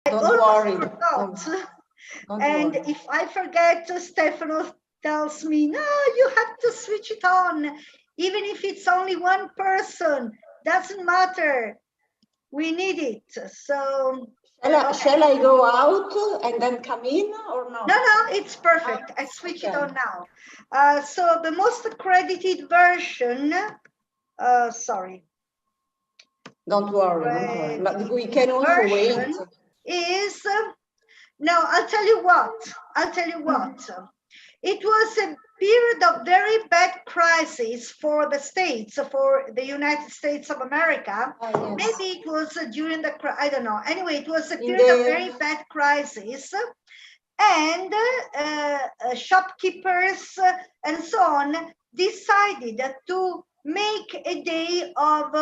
Don't worry. And worry. if I forget, Stefano tells me, no, you have to switch it on. Even if it's only one person, doesn't matter. We need it. So shall I go out and then come in or no? No, it's perfect. I switch it on now. So the most accredited version, sorry. Don't worry. But we can also wait. Is, now I'll tell you what. It was a period of very bad crisis for the States, for the United States of America. Yes. Maybe it was during the, I don't know. Anyway, it was a period of very bad crisis. And shopkeepers and so on decided to make a day of,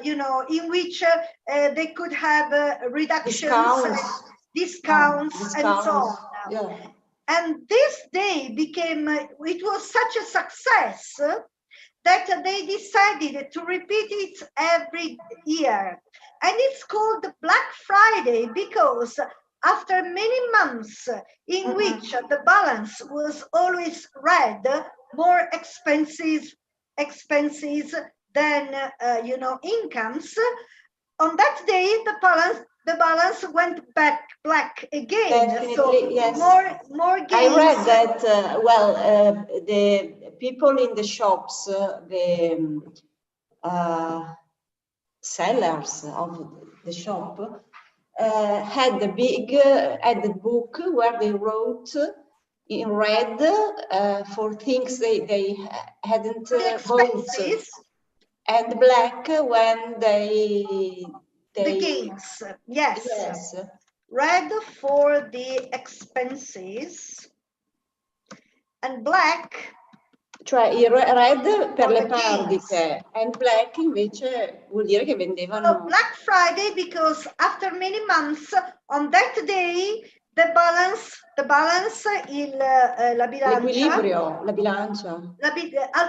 in which they could have reductions, discounts and so on. Yeah. And this day became, it was such a success that they decided to repeat it every year. And it's called Black Friday because after many months in which the balance was always red, more expenses than incomes, on that day the balance went back black again. Definitely, so yes. more gains. I read that the people in the shops, the sellers of the shop, had a big added book where they wrote in red for things they hadn't bought, and black when the gains. Yes. Red for the expenses and black. Cioè il red per le perdite and black invece vuol dire che vendevano. So Black Friday because after many months on that day the balance, la bilancia. L'equilibrio, la bilancia.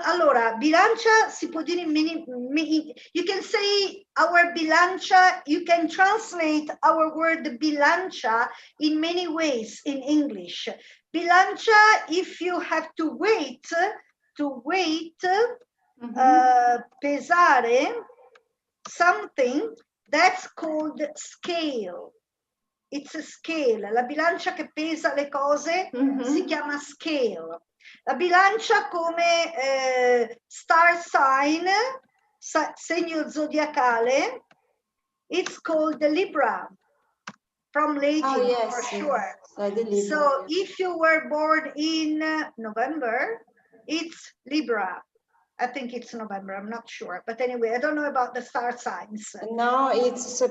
Allora, bilancia si può dire in many, you can say our bilancia, you can translate our word bilancia in many ways in English. Bilancia, if you have to wait, pesare something, that's called scale. It's a scale. La bilancia che pesa le cose si chiama scale. La bilancia come star sign, segno zodiacale, it's called the Libra, from Latin for sure. So if you were born in November, it's Libra. I think it's November, I'm not sure. But anyway, I don't know about the star signs. No, it's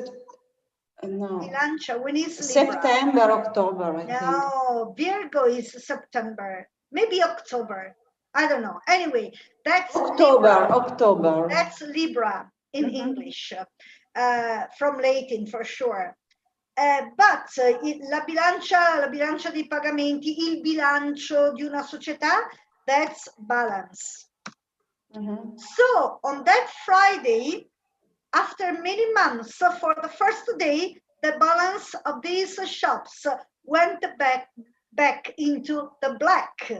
no. Bilancia, when is Libra? September, October, I think. No, Virgo is September. Maybe October. I don't know. Anyway, that's October. That's Libra in English, from Latin for sure. But la bilancia dei pagamenti, il bilancio di una società, that's balance. So on that Friday, after many months, for the first day, the balance of these shops went back into the black,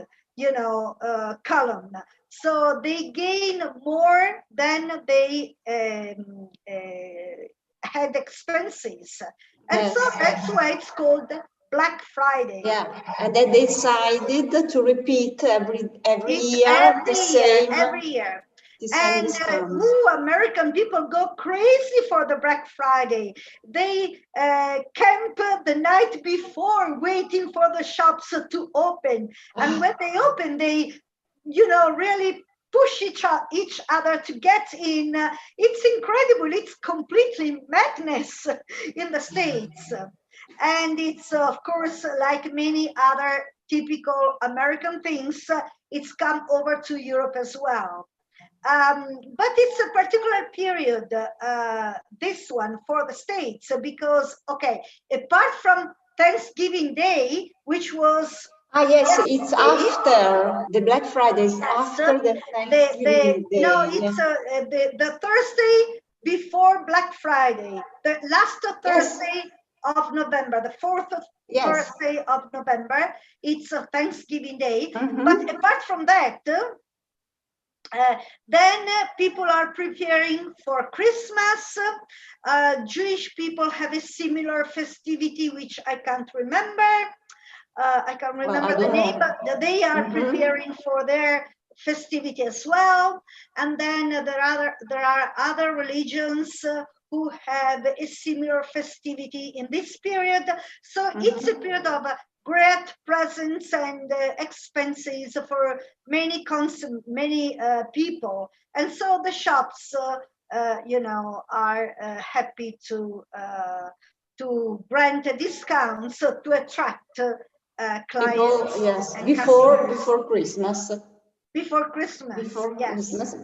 column. So they gain more than they had expenses. And so that's why it's called Black Friday. Yeah, and they decided to repeat every year the same. Every year. And American people go crazy for the Black Friday. They camp the night before waiting for the shops to open. And when they open, they, really push each other to get in. It's incredible. It's completely madness in the States. And it's, of course, like many other typical American things, it's come over to Europe as well. But it's a particular period, this one, for the States, because, apart from Thanksgiving Day, which was... it's after the Black Friday, after the Thanksgiving Day. No, it's the Thursday before Black Friday, the last Thursday of November, the fourth Thursday of November. It's a Thanksgiving Day. But apart from that, then people are preparing for Christmas. Jewish people have a similar festivity, which I can't remember. I can't remember the name, but they are preparing for their festivity as well. And then there are other religions who have a similar festivity in this period. So it's a period of great presents and expenses for many people. And so the shops, are happy to grant discounts to attract clients. People, yes, before Christmas. Before Christmas, yes. Christmas.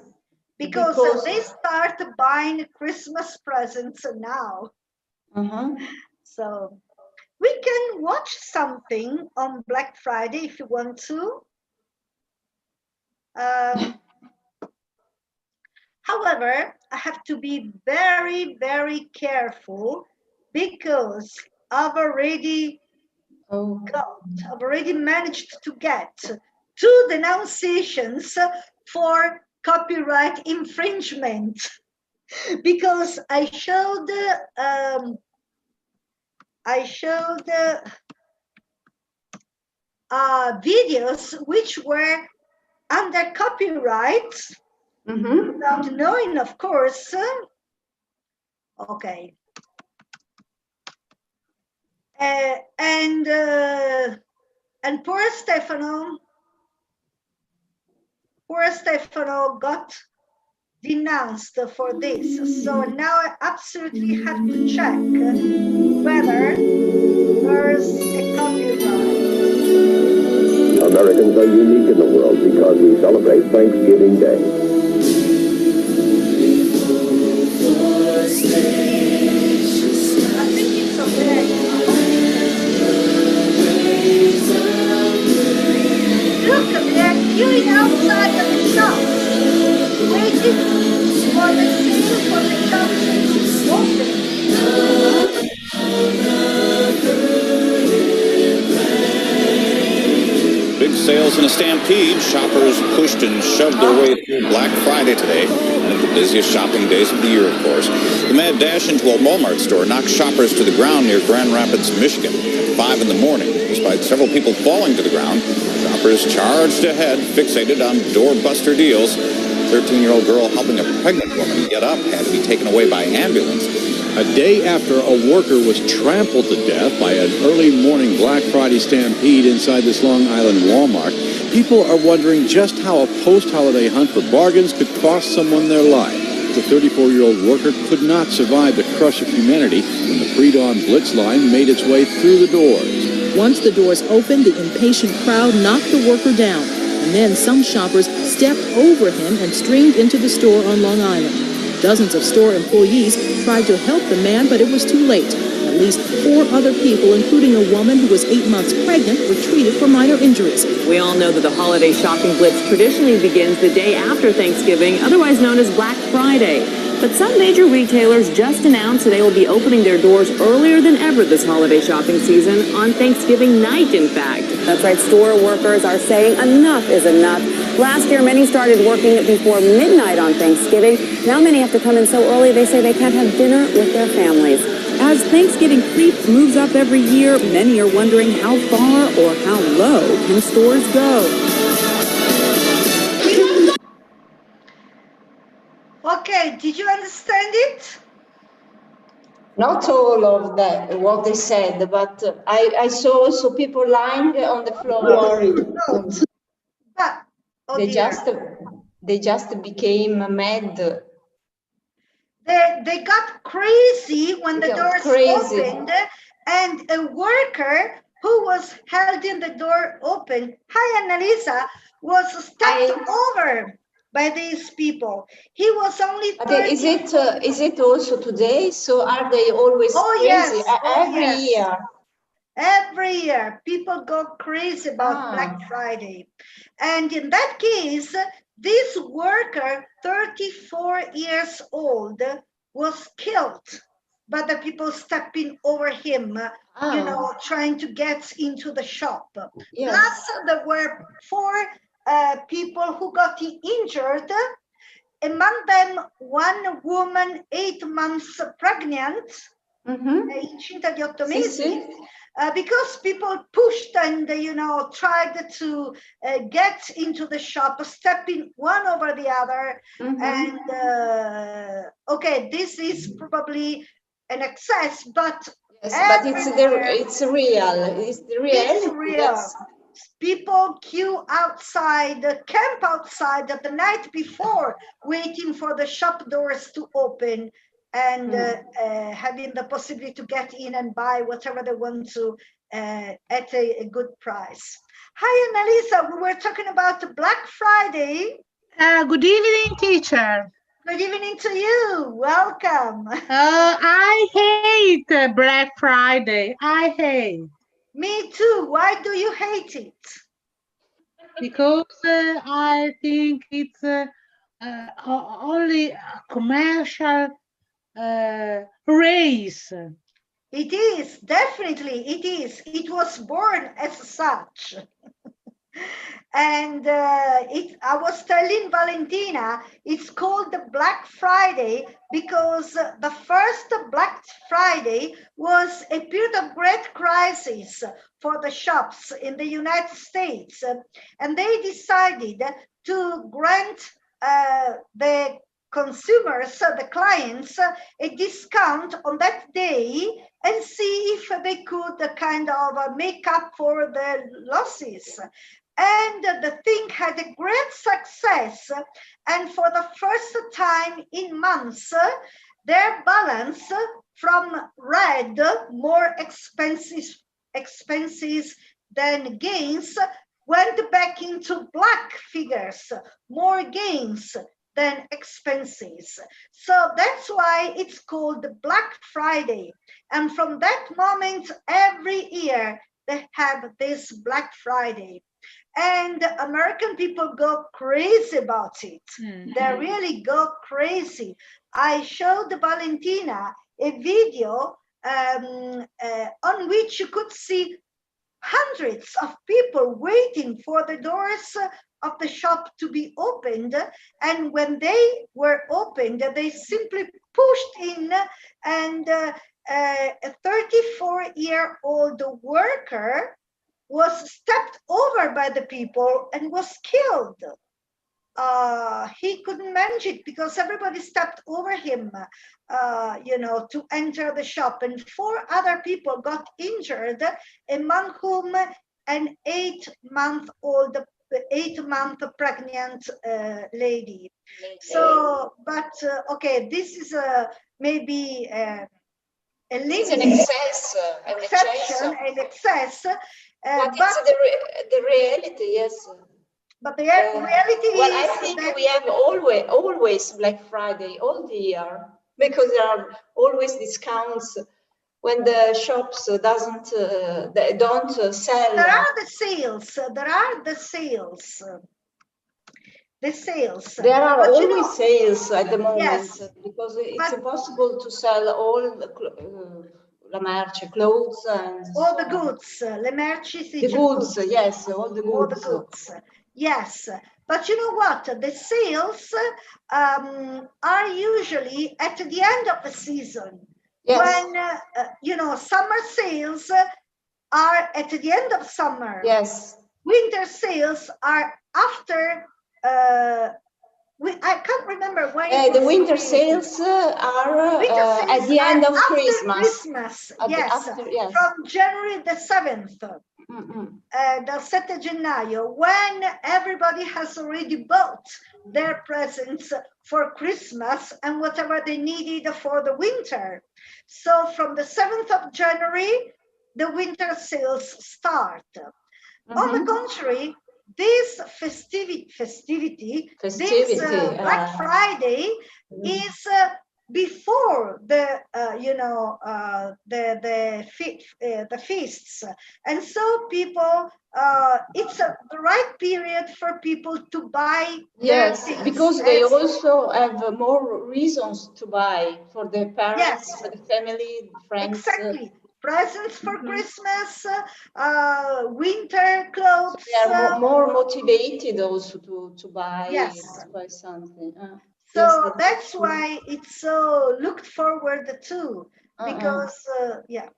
Because they start buying Christmas presents now. So we can watch something on Black Friday if you want to. However, I have to be very, very careful because I've already managed to get 2 denunciations for copyright infringement because I showed videos which were under copyright without knowing, of course. Okay. And poor Stefano got denounced for this. So now I absolutely have to check whether there's a copyright. Americans are unique in the world because we celebrate Thanksgiving Day. I think it's okay. Look, they're queuing outside of the shop, waiting for the sale for the shops to open. Big sales in a stampede. Shoppers pushed and shoved their way through Black Friday today, one of the busiest shopping days of the year, of course. The mad dash into a Walmart store knocked shoppers to the ground near Grand Rapids, Michigan at 5 in the morning. Despite several people falling to the ground, shoppers charged ahead, fixated on doorbuster deals. A 13-year-old girl helping a pregnant woman get up had to be taken away by ambulance. A day after a worker was trampled to death by an early morning Black Friday stampede inside this Long Island Walmart, people are wondering just how a post-holiday hunt for bargains could cost someone their life. The 34-year-old worker could not survive the crush of humanity when the pre-dawn blitz line made its way through the doors. Once the doors opened, the impatient crowd knocked the worker down, and then some shoppers stepped over him and streamed into the store on Long Island. Dozens of store employees tried to help the man, but it was too late. At least 4 other people, including a woman who was 8 months pregnant, were treated for minor injuries. We all know that the holiday shopping blitz traditionally begins the day after Thanksgiving, otherwise known as Black Friday. But some major retailers just announced that they will be opening their doors earlier than ever this holiday shopping season, on Thanksgiving night, in fact. That's right, store workers are saying enough is enough. Last year, many started working before midnight on Thanksgiving. Now many have to come in so early they say they can't have dinner with their families. As Thanksgiving creep moves up every year, many are wondering how far or how low can stores go. Okay, did you understand it? Not all of that, what they said, but I saw also people lying on the floor. But, they just became mad. They got crazy when the doors opened, and a worker who was holding the door open, hi Annalisa, was stepped over by these people. He was only 30. Is it also today? So are they always crazy? Yes. Year? Every year, people go crazy about Black Friday. And in that case, this worker, 34 years old, was killed but the people stepping over him, you know, trying to get into the shop. Yes. Plus, there were 4 people who got injured. Among them, one woman 8 months pregnant, incinta di 8 mesi, because people pushed and, you know, tried to get into the shop, stepping one over the other. And, okay, this is probably an excess, but but it's real. It's the reality. It's real. Yes. People queue outside, camp outside the night before, waiting for the shop doors to open and having the possibility to get in and buy whatever they want to at a good price. Hi, Annalisa. We were talking about Black Friday. Good evening, teacher. Good evening to you. Welcome. I hate Black Friday. I hate. Me too. Why do you hate it? Because I think it's only a commercial race. It is, definitely it is. It was born as such. And I was telling Valentina, it's called the Black Friday because the first Black Friday was a period of great crisis for the shops in the United States. And they decided to grant the consumers, the clients, a discount on that day and see if they could kind of make up for the losses. And the thing had a great success. And for the first time in months, their balance from red, more expenses than gains, went back into black figures, more gains than expenses. So that's why it's called Black Friday. And from that moment, every year, they have this Black Friday. And American people go crazy about it. They really go crazy. I showed Valentina a video on which you could see hundreds of people waiting for the doors of the shop to be opened. And when they were opened, they simply pushed in, and a 34-year-old worker was stepped over by the people and was killed. He couldn't manage it because everybody stepped over him, you know, to enter the shop. And 4 other people got injured, among whom an 8-month-old, 8-month pregnant lady. So, but okay, this is maybe an excess, an excess. But it's the reality, yes. But the reality well, is I think we have always Black Friday all the year, because there are always discounts when the shops they don't sell. There are the sales. There are the sales. The sales. There are always sales at the moment, yes, because it's impossible to sell all the la merce, clothes and all the goods. Le merci, the goods, yes, all the goods. All the goods. Yes, but you know what? The sales are usually at the end of the season. Yes. When you know, summer sales are at the end of summer. Yes. Winter sales are after. I can't remember when. The winter sales are at the end of Christmas. Yes, yes, from January the 7th. Dal 7 gennaio, when everybody has already bought their presents for Christmas and whatever they needed for the winter. So from the 7th of January, the winter sales start. On the contrary, this festivity, this Black Friday is before the the feasts, and so people it's the right period for people to buy. Yes, because they also have more reasons to buy for their parents, yes, for the family, friends. Exactly. Presents for Christmas, winter clothes. So they are more motivated also to buy, yes, to buy something. So yes, that's why it's so looked forward to, because yeah.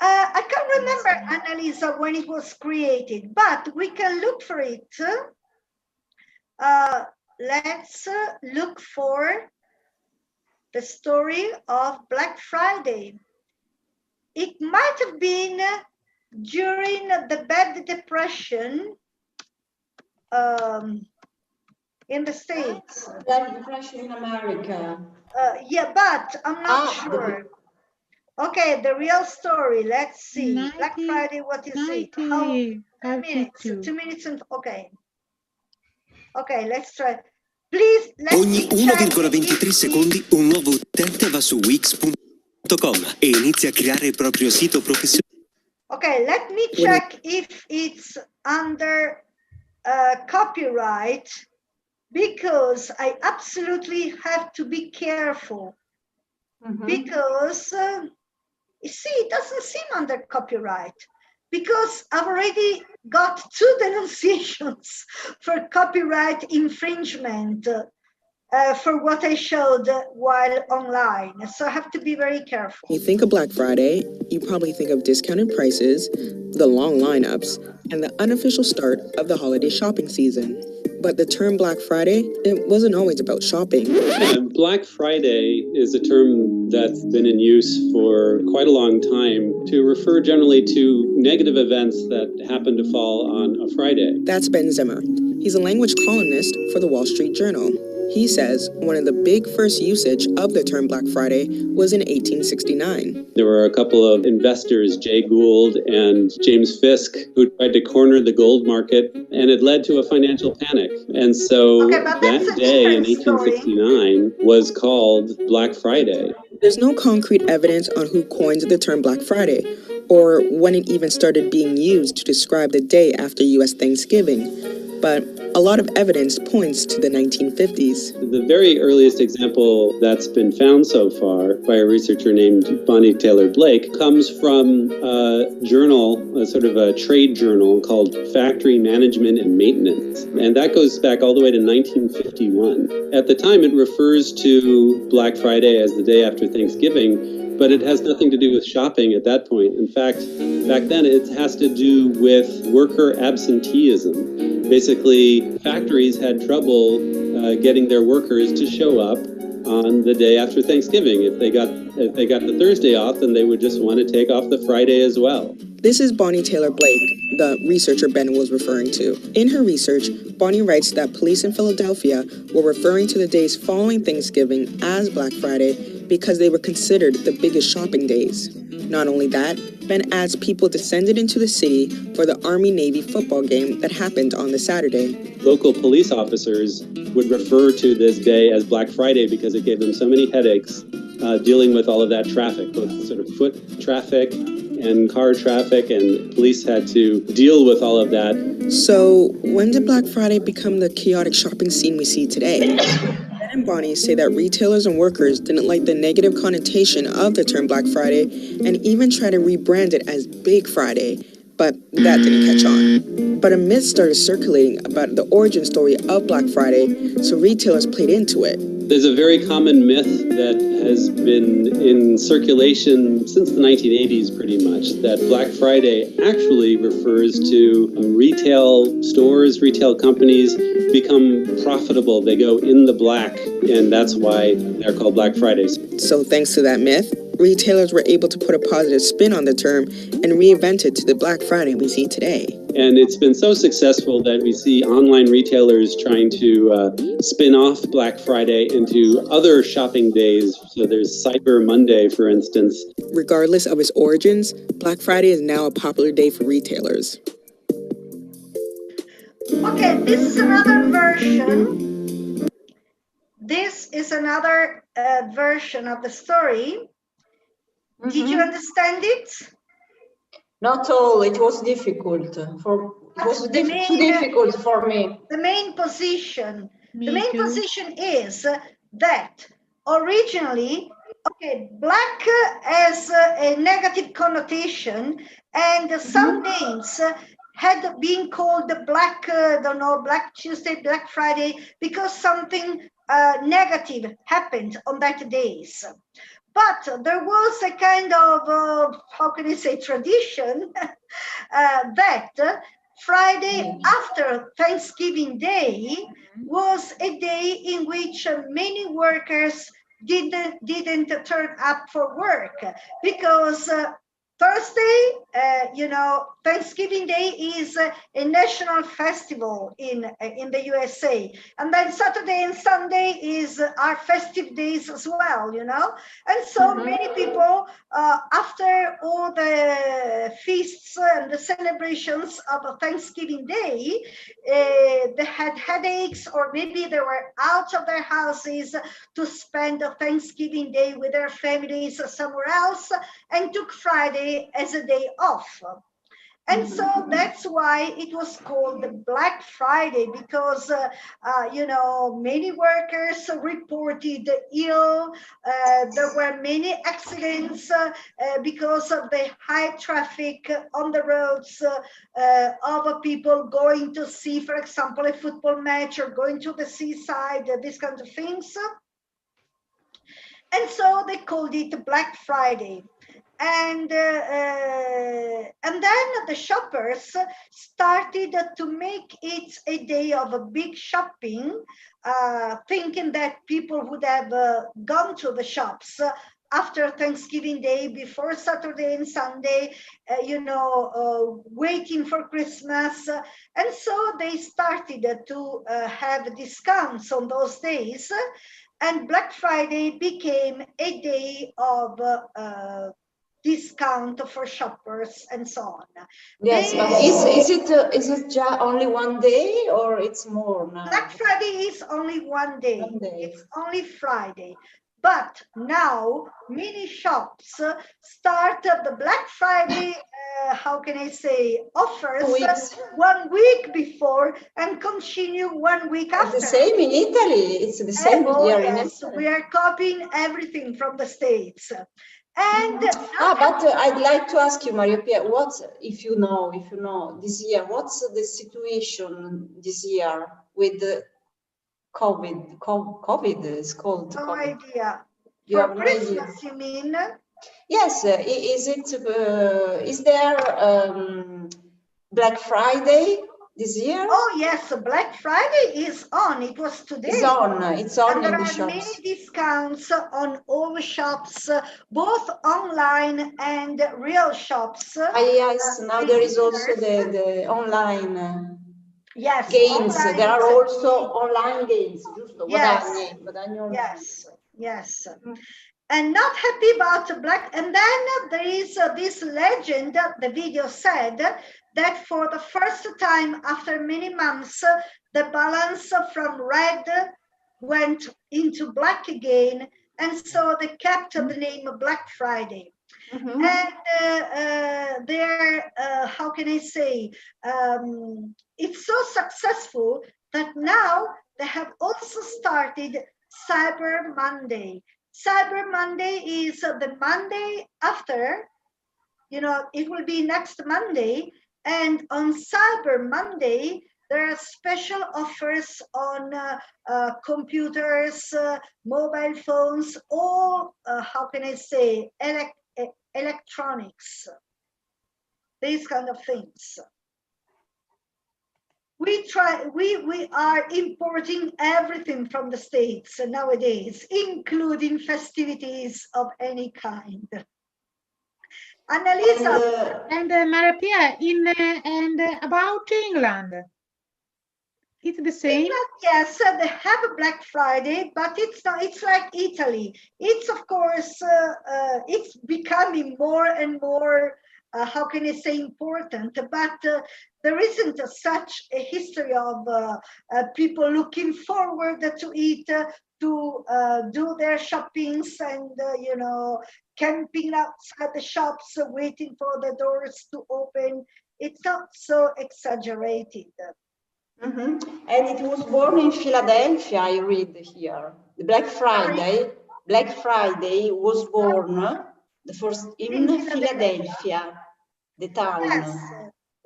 I can't remember, Annalisa, when it was created, but we can look for it. Let's look for the story of Black Friday. It might have been during the bad depression in the States. Bad depression in America. Yeah, but I'm not sure. Okay, the real story. Let's see. Black Friday, what is it? How minutes? 2 minutes and okay. Okay, let's try. Please, Ogni 1,23 secondi un nuovo utente va su wix.com e inizia a creare il proprio sito professionale. Okay, let me check if it's under copyright, because I absolutely have to be careful. Because you see, it doesn't seem under copyright, because I've already got 2 denunciations for copyright infringement for what I showed while online. So I have to be very careful. When you think of Black Friday, you probably think of discounted prices, the long lineups, and the unofficial start of the holiday shopping season. But the term Black Friday, it wasn't always about shopping. Black Friday is a term that's been in use for quite a long time to refer generally to negative events that happen to fall on a Friday. That's Ben Zimmer. He's a language columnist for the Wall Street Journal. He says one of the big first usage of the term Black Friday was in 1869. There were a couple of investors, Jay Gould and James Fisk, who tried to corner the gold market, and it led to a financial panic. And so that day in 1869 was called Black Friday. There's no concrete evidence on who coined the term Black Friday, or when it even started being used to describe the day after U.S. Thanksgiving. But a lot of evidence points to the 1950s. The very earliest example that's been found so far by a researcher named Bonnie Taylor Blake comes from a journal, a sort of a trade journal called Factory Management and Maintenance. And that goes back all the way to 1951. At the time, it refers to Black Friday as the day after Thanksgiving, but it has nothing to do with shopping at that point. In fact, back then, it has to do with worker absenteeism. Basically, factories had trouble getting their workers to show up on the day after Thanksgiving. If they got the Thursday off, then they would just want to take off the Friday as well. This is Bonnie Taylor Blake, the researcher Ben was referring to. In her research, Bonnie writes that police in Philadelphia were referring to the days following Thanksgiving as Black Friday because they were considered the biggest shopping days. Not only that, Ben adds people descended into the city for the Army-Navy football game that happened on the Saturday. Local police officers would refer to this day as Black Friday because it gave them so many headaches dealing with all of that traffic, both sort of foot traffic and car traffic, and police had to deal with all of that. So when did Black Friday become the chaotic shopping scene we see today? Ben and Bonnie say that retailers and workers didn't like the negative connotation of the term Black Friday and even try to rebrand it as Big Friday, but that didn't catch on. But a myth started circulating about the origin story of Black Friday, so retailers played into it. There's a very common myth that has been in circulation since the 1980s pretty much, that Black Friday actually refers to retail stores, retail companies become profitable. They go in the black, and that's why they're called Black Fridays. So thanks to that myth, retailers were able to put a positive spin on the term and reinvent it to the Black Friday we see today. And it's been so successful that we see online retailers trying to spin off Black Friday into other shopping days. So there's Cyber Monday, for instance. Regardless of its origins, Black Friday is now a popular day for retailers. Okay, this is another version. this is another version of the story. Did you understand it? Not all. It was difficult too difficult for me. The main position is that originally, okay, black has a negative connotation, and some names had been called Black, Black Tuesday, Black Friday, because something negative happened on that days. But there was a kind of, how can I say, tradition that Friday after Thanksgiving Day was a day in which many workers didn't turn up for work, because Thursday, Thanksgiving Day is a national festival in the USA, and then Saturday and Sunday are festive days as well, and so many people, after all the feasts and the celebrations of Thanksgiving Day, they had headaches, or maybe they were out of their houses to spend the Thanksgiving Day with their families somewhere else, and took Friday as a day off. And so that's why it was called the Black Friday, because, many workers reported ill. There were many accidents because of the high traffic on the roads of people going to see, for example, a football match, or going to the seaside, these kinds of things. And so they called it Black Friday. And then the shoppers started to make it a day of a big shopping, thinking that people would have gone to the shops after Thanksgiving Day, before Saturday and Sunday, waiting for Christmas. And so they started to have discounts on those days. And Black Friday became a day of discount for shoppers and so on. Yes, but is it just only one day, or it's more now? Black Friday is only one day. It's only Friday. But now many shops start the Black Friday, how can I say, offers 1 week before and continue 1 week after. The same in Italy. It's the same here in Italy. We are copying everything from the States. And but I'd like to ask you, Maria Pia, if you know this year, what's the situation this year with the COVID? COVID is called. No idea. You For have Christmas, no idea. you mean? Yes. Is there Black Friday this year? Oh yes, Black Friday is on. It was today. It's on and in there the are shops. many discounts on all shops, both online and real shops. Yes, now there is also the online yes, games. online There are also online games. Yes. Guadagni online. Yes. And not happy about Black. And then there is this legend. The video said that for the first time after many months, the balance from red went into black again, and so they kept the name Black Friday. And they're, how can I say, it's so successful that now they have also started Cyber Monday. Cyber Monday is the Monday after, it will be next Monday. And on Cyber Monday, there are special offers on computers, mobile phones, all, how can I say, electronics, these kind of things. We are importing everything from the States nowadays, including festivities of any kind. Annalisa. And Maria Pia, and about England, it's the same? England, yes, they have a Black Friday, but it's not. It's like Italy. It's of course, it's becoming more and more how can I say, important, but there isn't such a history of people looking forward to it, to do their shoppings and, camping outside the shops, waiting for the doors to open. It's not so exaggerated. And it was born in Philadelphia, I read here. The Black Friday was born the first in Philadelphia, the town. Yes.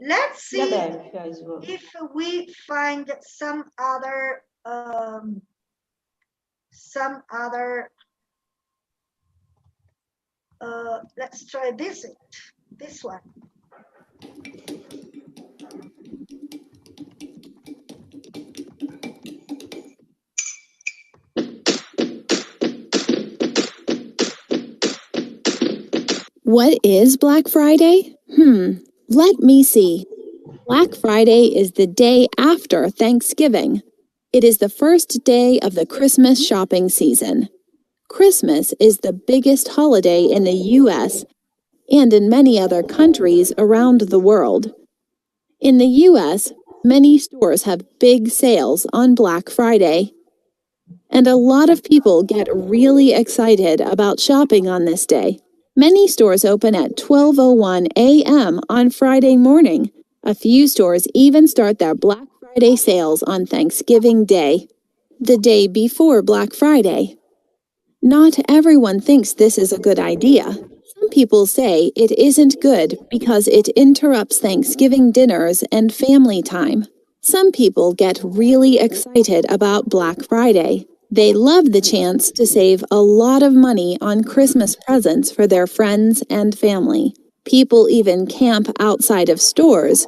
Let's see if we find some other let's try this one. What is Black Friday? Let me see. Black Friday is the day after Thanksgiving. It is the first day of the Christmas shopping season. Christmas is the biggest holiday in the U.S. and in many other countries around the world. In the U.S., many stores have big sales on Black Friday. And a lot of people get really excited about shopping on this day. Many stores open at 12:01 a.m. on Friday morning. A few stores even start their Black Friday sales on Thanksgiving Day, the day before Black Friday. Not everyone thinks this is a good idea. Some people say it isn't good because it interrupts Thanksgiving dinners and family time. Some people get really excited about Black Friday. They love the chance to save a lot of money on Christmas presents for their friends and family. People even camp outside of stores,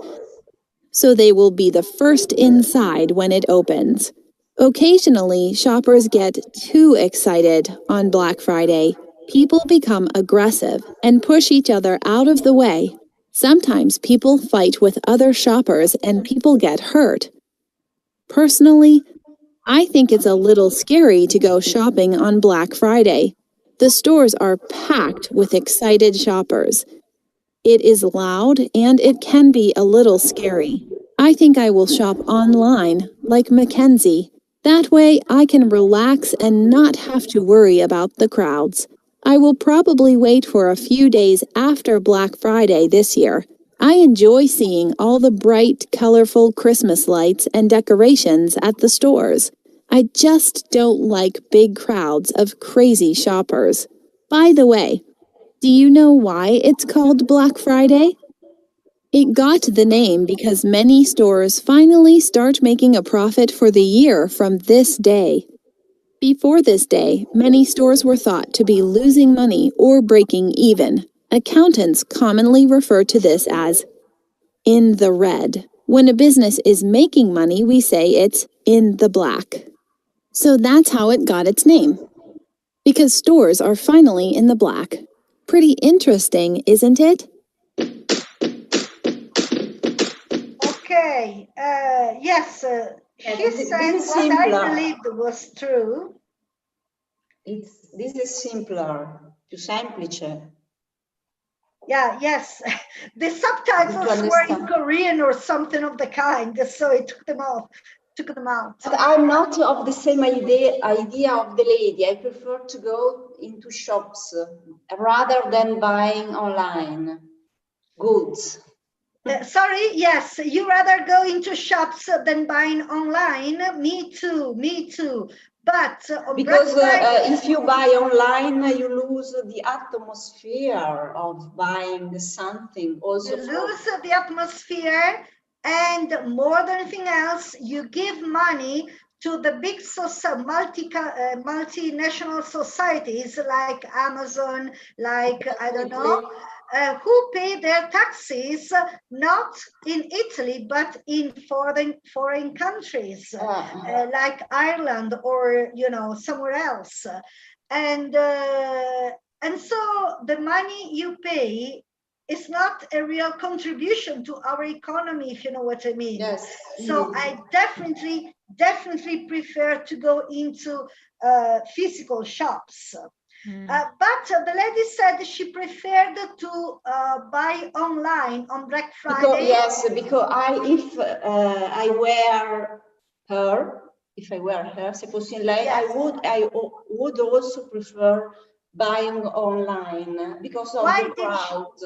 so they will be the first inside when it opens. Occasionally, shoppers get too excited on Black Friday. People become aggressive and push each other out of the way. Sometimes people fight with other shoppers and people get hurt. Personally, I think it's a little scary to go shopping on Black Friday. The stores are packed with excited shoppers. It is loud and it can be a little scary. I think I will shop online, like Mackenzie. That way I can relax and not have to worry about the crowds. I will probably wait for a few days after Black Friday this year. I enjoy seeing all the bright, colorful Christmas lights and decorations at the stores. I just don't like big crowds of crazy shoppers. By the way, do you know why it's called Black Friday? It got the name because many stores finally start making a profit for the year from this day. Before this day, many stores were thought to be losing money or breaking even. Accountants commonly refer to this as in the red. When a business is making money, we say it's in the black. So that's how it got its name. Because stores are finally in the black. Pretty interesting, isn't it? Okay, yes, he said what I believed was true. This is simpler, più semplice. Yeah, yes. The subtitles were in Korean or something of the kind, so I took them out. But I'm not of the same idea of the lady. I prefer to go into shops rather than buying online goods. Sorry, yes, you rather go into shops than buying online? Me too. But because if you buy online, you lose the atmosphere of buying something. Also, you lose the atmosphere, and more than anything else, you give money to the big multinational societies like Amazon, like, I don't know, who pay their taxes not in Italy, but in foreign countries, like Ireland or, somewhere else. And so the money you pay is not a real contribution to our economy, if you know what I mean. Yes. So I definitely prefer to go into physical shops. But the lady said she preferred to buy online on Black Friday. Because if I wear her, se fossi in lei, Yes. I would also prefer buying online because of the crowd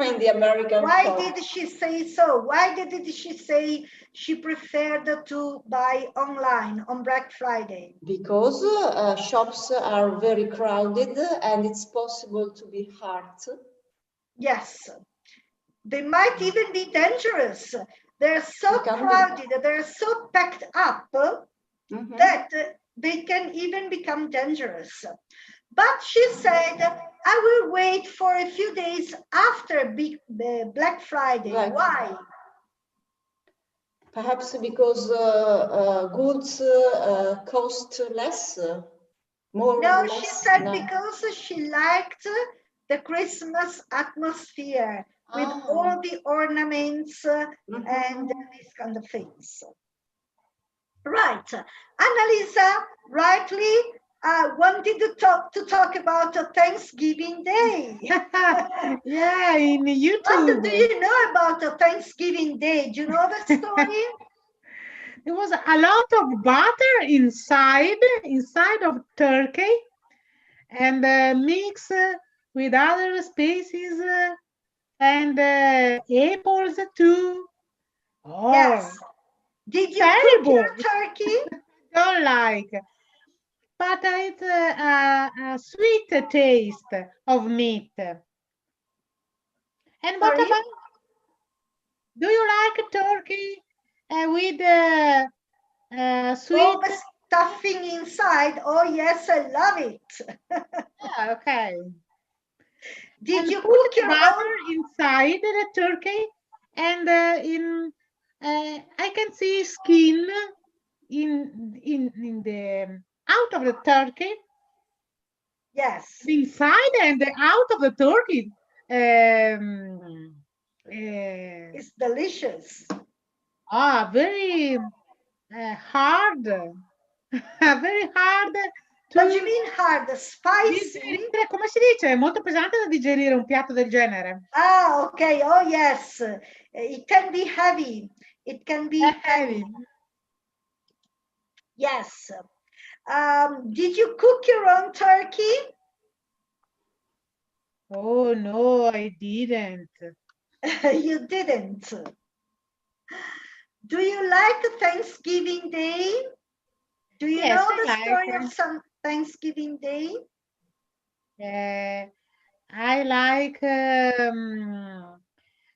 in the American Why shop. did she say so? Why did she say she preferred to buy online on Black Friday? Because shops are very crowded and it's possible to be hurt. Yes, they might even be dangerous. They're so crowded, they're so packed up that they can even become dangerous. But she said, I will wait for a few days after Black Friday. Why? Perhaps because goods cost less. No, she said because she liked the Christmas atmosphere with all the ornaments and these kind of things. Right. Annalisa rightly wanted to talk about Thanksgiving Day. Yeah, in YouTube. What do you know about Thanksgiving Day? Do you know the story? There was a lot of butter inside of turkey, and mixed with other species and apples too. Oh, yes. Did you cook your turkey? Don't like, but it's a sweet taste of meat. And what Sorry? about? Do you like turkey with sweet? All the stuffing inside. Oh yes, I love it. Yeah, okay. Did you cook your butter own inside the turkey? And I can see skin in the out of the turkey. Yes. The inside and the out of the turkey. It's delicious. Very hard. Very hard. What do you mean hard? Spicy? Come si dice? È molto pesante da digerire un piatto del genere. Ah, okay. Oh, yes. It can be heavy. It can be heavy. Yes. Did you cook your own turkey? Oh, no, I didn't. You didn't. Do you like Thanksgiving Day? Do you know the story of some Thanksgiving Day? I like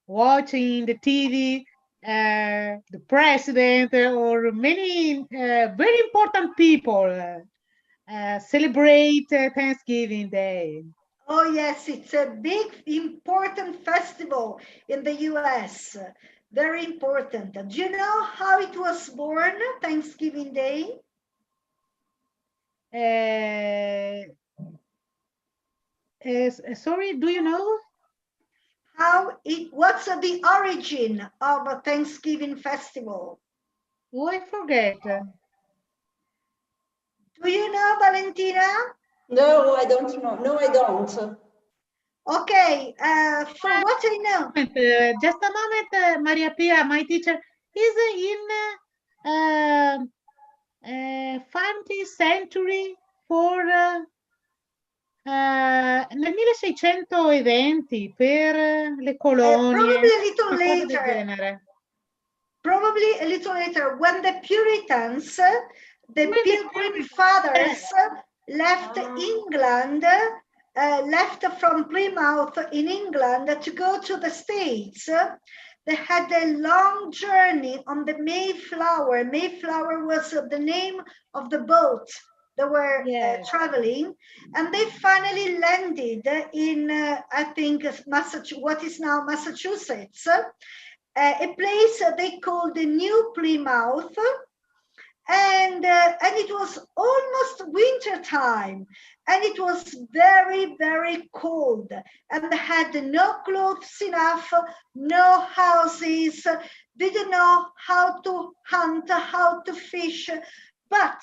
watching the TV, the president or many very important people celebrate Thanksgiving Day. Oh, yes, it's a big, important festival in the US. Very important. Do you know how it was born, Thanksgiving Day? Sorry, do you know? What's the origin of a Thanksgiving festival? Oh, I forget. Do you know, Valentina? No, I don't know. No, I don't. Okay, for what I know. Just a moment, Maria Pia, my teacher is in 20th century for nel 1620 per le colonie. Probably a little later. Probably a little later, when the Puritans, the Pilgrim Fathers, left England, left from Plymouth in England to go to the States. They had a long journey on the Mayflower. Mayflower was the name of the boat they were traveling, and they finally landed in, I think, what is now Massachusetts, a place they called the New Plymouth. And it was almost winter time, and it was very, very cold, and they had no clothes enough, no houses, didn't know how to hunt, how to fish, but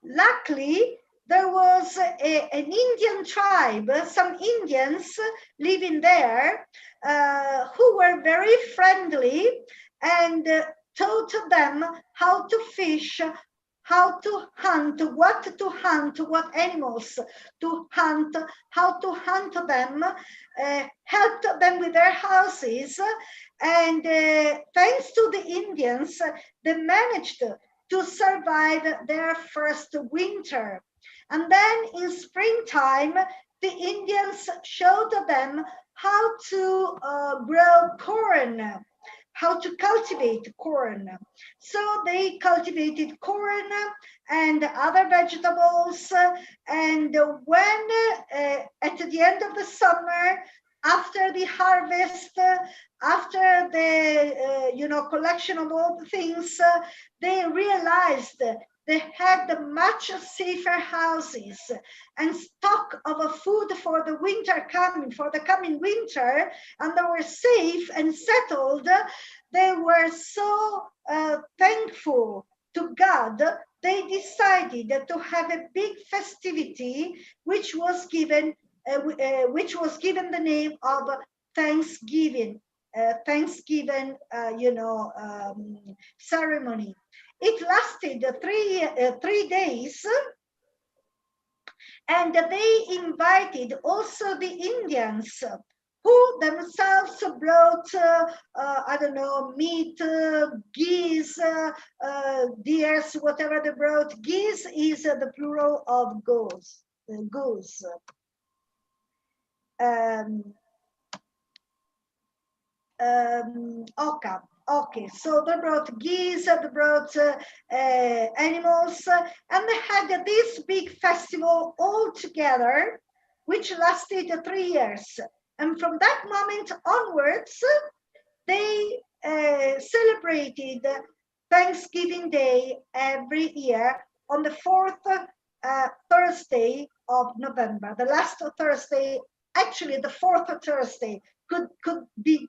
luckily there was an Indian tribe, some Indians living there, who were very friendly and taught them how to fish, how to hunt, what animals to hunt, how to hunt them, helped them with their houses. And thanks to the Indians, they managed to survive their first winter. And then in springtime, the Indians showed them how to grow corn, how to cultivate corn. So they cultivated corn and other vegetables. And when at the end of the summer, after the harvest, after the collection of all the things, they realized they had much safer houses and stock of food for the coming winter, and they were safe and settled. They were so thankful to God. They decided to have a big festivity, which was given the name of Thanksgiving. Ceremony. It lasted 3 days, and they invited also the Indians, who themselves brought, meat, geese, deers, whatever they brought. Geese is the plural of goose. Oca. Okay, so they brought geese, they brought animals, and they had this big festival all together, which lasted 3 years. And from that moment onwards, they celebrated Thanksgiving Day every year on the 4th Thursday of November. The last Thursday, actually the 4th Thursday, could be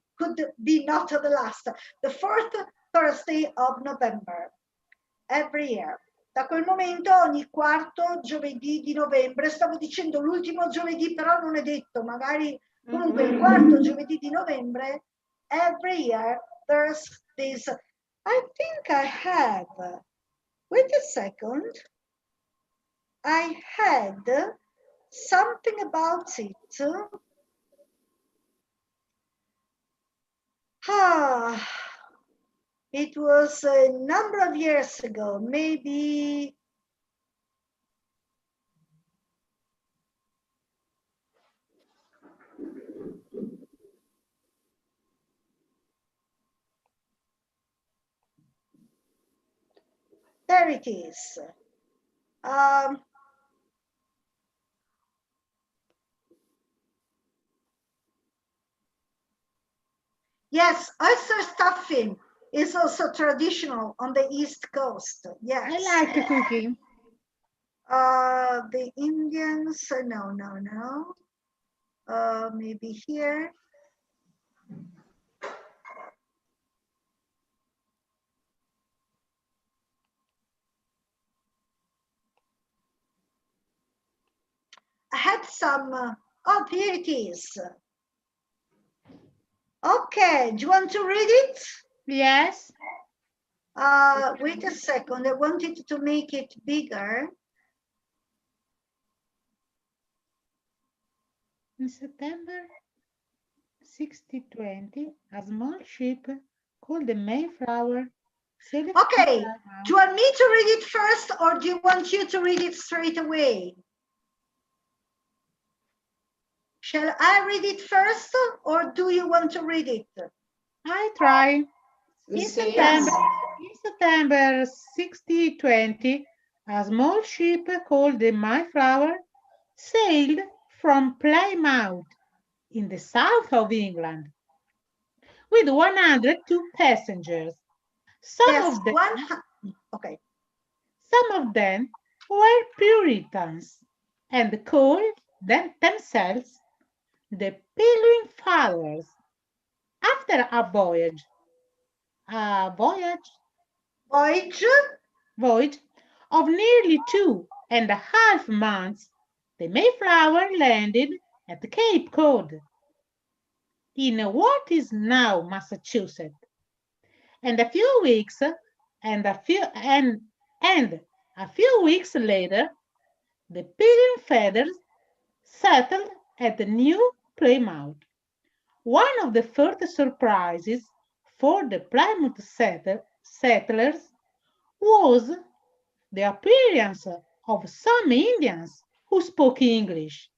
not the last, the 4th Thursday of November, every year. Da quel momento ogni quarto giovedì di novembre, stavo dicendo l'ultimo giovedì, però non è detto, magari comunque il quarto giovedì di novembre, every year there's this. I think I have, wait a second, I had something about it. It was a number of years ago, maybe there it is. Yes, oyster stuffing is also traditional on the East Coast. Yes. I like the cooking. The Indians, no. Maybe here. I had some, oh, here it is. Okay, do you want to read it? Yes. Wait a second, I wanted to make it bigger. In September 1620, a small ship called the Mayflower sailed. Okay, do you want me to read it first, or do you want you to read it straight away? Shall I read it first, or do you want to read it? I try. In September 1620, a small ship called the Mayflower sailed from Plymouth in the south of England with 102 passengers. Some of them were Puritans and called themselves the Pilgrim Fathers. After a voyage of nearly 2 and a half months, the Mayflower landed at Cape Cod, in what is now Massachusetts. And a few weeks later, the Pilgrim Feathers settled at the New Plymouth. One of the first surprises for the Plymouth settlers was the appearance of some Indians who spoke English.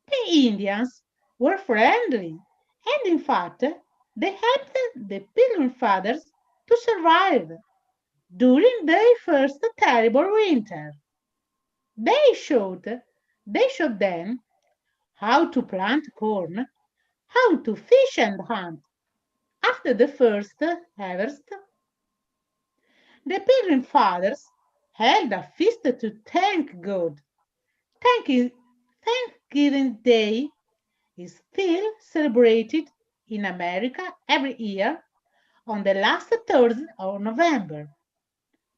The Indians were friendly, and in fact, they helped the Pilgrim Fathers to survive during their first terrible winter. They showed them how to plant corn, how to fish and hunt. After the first harvest, the Pilgrim Fathers held a feast to thank God. Thanksgiving Day is still celebrated in America every year on the last Thursday of November.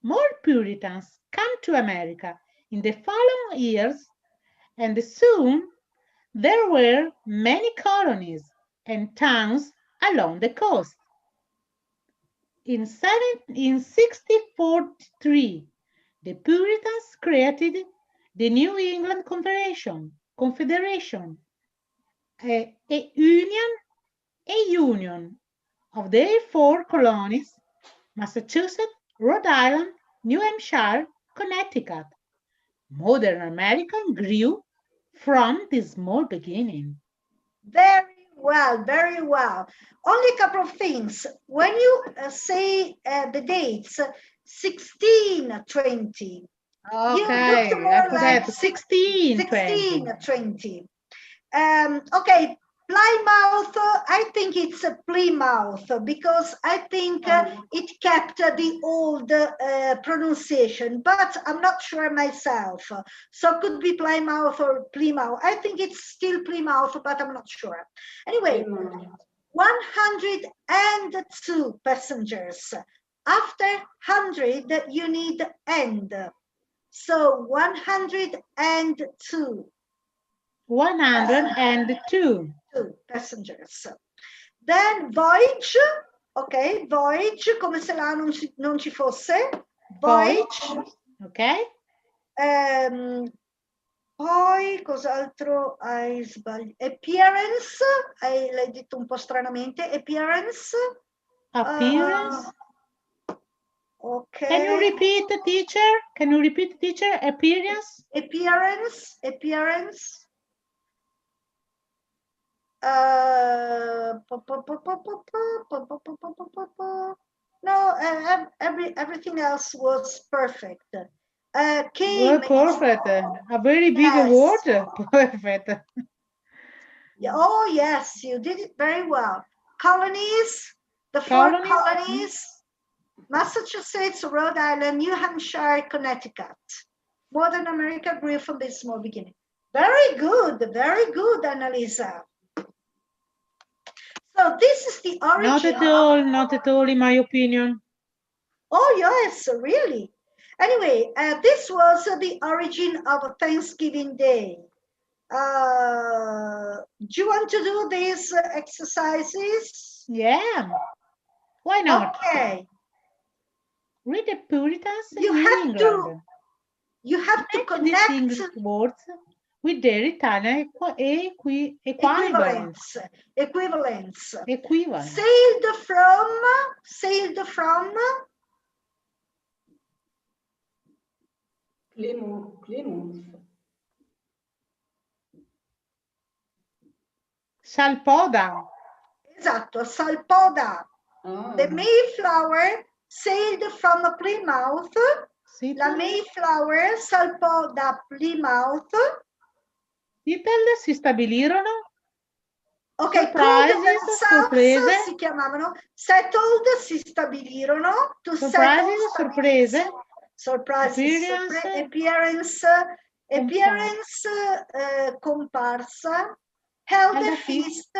More Puritans come to America in the following years, and soon there were many colonies and towns along the coast. In 1643, the Puritans created the New England Confederation, a union of their 4 colonies: Massachusetts, Rhode Island, New Hampshire, Connecticut. Modern America grew from this small beginning. Very well, very well. Only a couple of things. When you say the dates, 1620. Okay, I forget 1620. Okay, Plymouth, I think it's a Plymouth because I think it kept the old pronunciation, but I'm not sure myself. So it could be Plymouth or Plymouth. I think it's still Plymouth, but I'm not sure. Anyway, 102 passengers. After 100, you need end. So 102. 102 passengers. Then voyage, ok, voyage come se là non ci fosse. Voyage. Ok. Poi cos'altro hai sbagliato? Appearance, l'hai detto un po' stranamente. Appearance. Appearance. Okay. Can you repeat, teacher? Can you repeat, teacher? Appearance. Appearance. No, everything else was perfect. Came perfect. A very big word. Perfect. Oh yes, you did it very well. Colonies, the 4 colonies: Massachusetts, Rhode Island, New Hampshire, Connecticut. Modern America grew from this small beginning. Very good, Annalisa. So this is the origin. Not at all, in my opinion. Oh yes, really. Anyway, this was the origin of Thanksgiving Day. Do you want to do these exercises? Yeah. Why not? Okay. Read the Puritans in England. You have to connect these English words with their Italian equivalents. Sailed from. Plymouth. Salpoda. Esatto, Salpoda. The Mayflower sailed from Plymouth. La Mayflower salpò da Plymouth. Seattle si stabilirono. Ok, sorprese. Si chiamavano. Settled si stabilirono. To surprises, sorprese. Surprises, appearance, comparsa. Held a feast,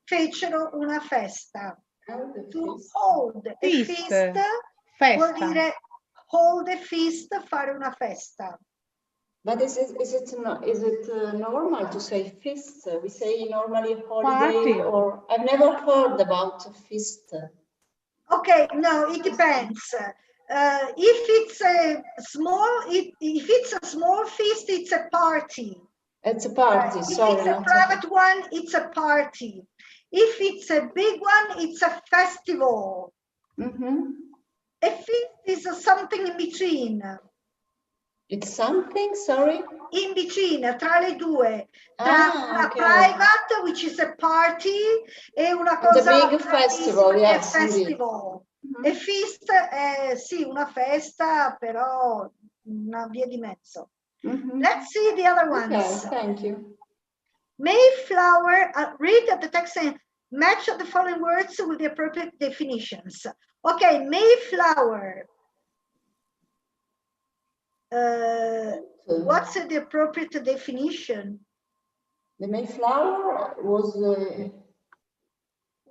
fecero una festa. To hold a feast vuol dire hold a feast, fare una festa. But is it normal to say feast? We say normally holiday, Party. or I've never heard about a feast. Okay, no, it depends. If it's a small feast, it's a party. It's a party. If Sorry, it's a private one, it's a party. If it's a big one, it's a festival. A feast is something in between. It's something, sorry? In between, tra le due. Tra una private, which is a party, e una cosa... a big festival, yes, a festival. A feast è sì, una festa, però una via di mezzo. Let's see the other ones. Okay, thank you. Mayflower, read the text and match the following words with the appropriate definitions. Okay, Mayflower. What's the appropriate definition? The Mayflower was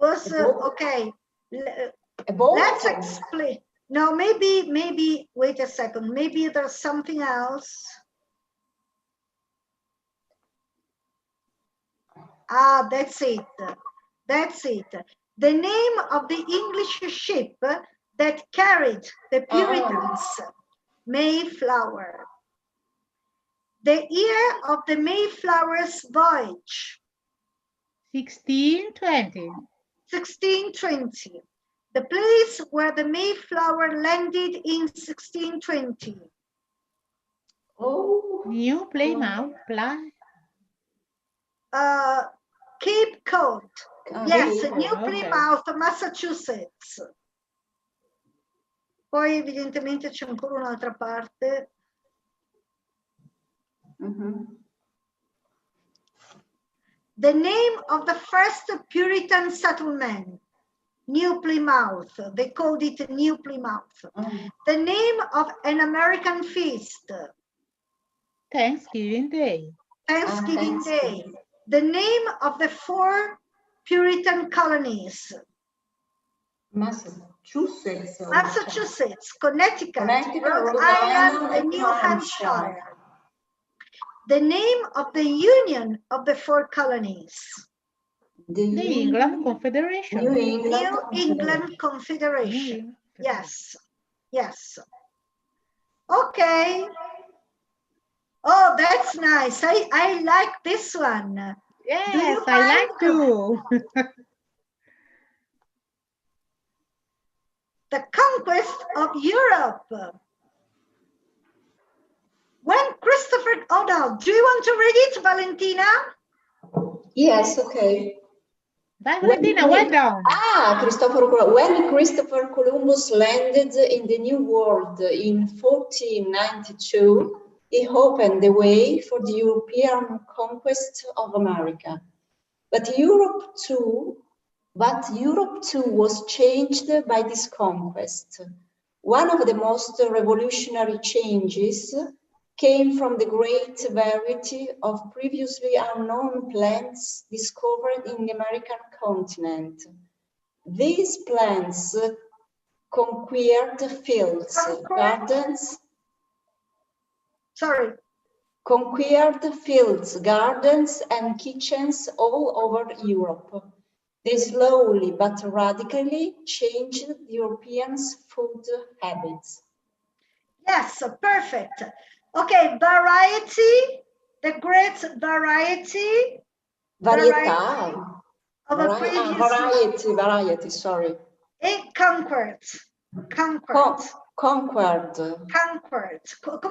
okay. Let's explain. No, maybe wait a second. Maybe there's something else. Ah, that's it. That's it. The name of the English ship that carried the Puritans, Mayflower. The year of the Mayflower's voyage. 1620. 1620. The place where the Mayflower landed in 1620. Oh. New Plymouth. Cape Cod. Yes, New Plymouth, Massachusetts. Poi evidentemente c'è ancora un'altra parte. The name of the first Puritan settlement, New Plymouth. They called it New Plymouth. The name of an American feast. Thanksgiving Day. Thanksgiving Day. The name of the 4 Puritan colonies. Massachusetts, Connecticut, Rhode Island, and New Hampshire. The name of the union of the 4 colonies. The England Confederation. New England Confederation. Yes, yes. Okay. Oh, that's nice. I like this one. Yes, I like to. The conquest of Europe. When Christopher, oh no, do you want to read it, Valentina? Yes, okay. Valentina, well done. When Christopher Columbus landed in the New World in 1492, he opened the way for the European conquest of America. But Europe too was changed by this conquest. One of the most revolutionary changes came from the great variety of previously unknown plants discovered in the American continent. These plants conquered fields, gardens. Conquered fields, gardens, and kitchens all over Europe. They slowly but radically changed Europeans' food habits. Yes, perfect. Okay, variety, the great variety. Varietà. Variety, sorry. E conquered. Conquered. Come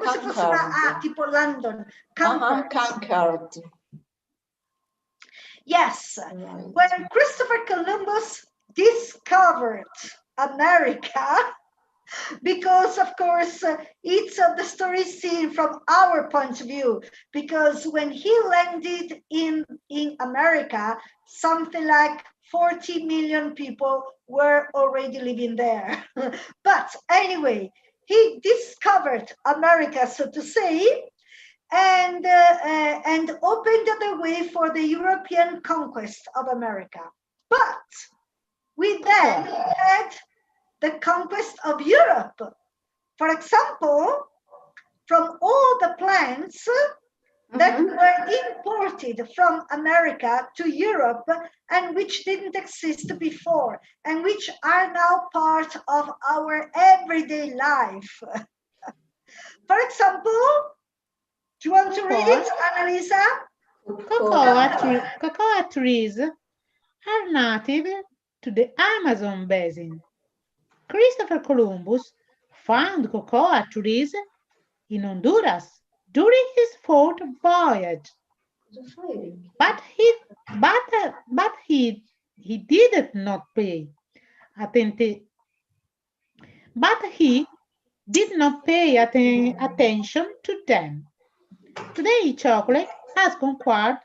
se fosse una A, tipo London. Conquered. Yes, when Christopher Columbus discovered America, because of course it's the story seen from our point of view, because when he landed in America, something like 40 million people were already living there. But anyway, he discovered America, so to say, and opened the way for the European conquest of America. But we then had the conquest of Europe. For example, from all the plants that were imported from America to Europe and which didn't exist before and which are now part of our everyday life. For example, do you want to read it, Annalisa? Cocoa trees are native to the Amazon basin. Christopher Columbus found cocoa trees in Honduras during his 4th voyage. But he did not pay attention to them. Today, chocolate has conquered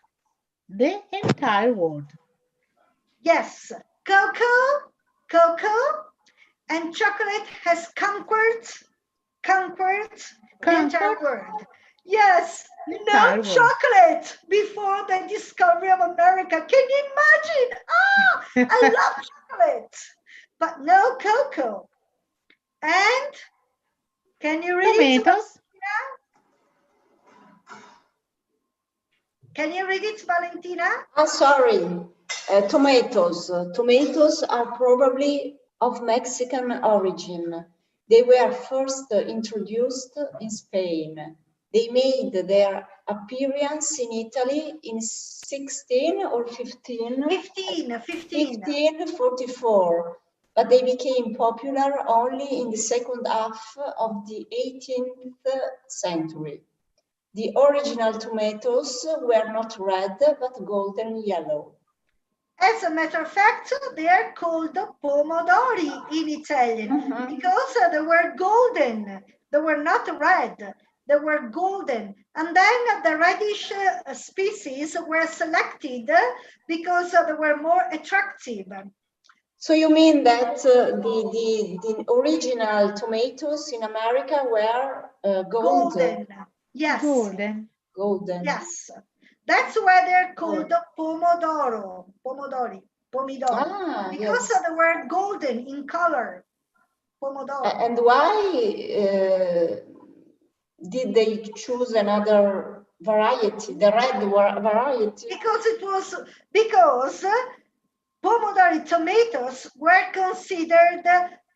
the entire world. Yes, cocoa, and chocolate has conquered the entire world. Yes, no chocolate before the discovery of America. Can you imagine? I love chocolate, but no cocoa. And can you read it, Valentina? Can you read it, Valentina? Oh, sorry. Tomatoes. Tomatoes are probably of Mexican origin. They were first introduced in Spain. They made their appearance in Italy in 1544, but they became popular only in the second half of the 18th century. The original tomatoes were not red, but golden yellow. As a matter of fact, they are called pomodori in Italian because they were golden. They were not red, they were golden. And then the reddish species were selected because they were more attractive. So you mean that the original tomatoes in America were golden? Yes. Golden. Yes. That's why they're called pomodori, because they were golden in color. Pomodoro. And why did they choose another variety, the red variety? Because pomodori tomatoes were considered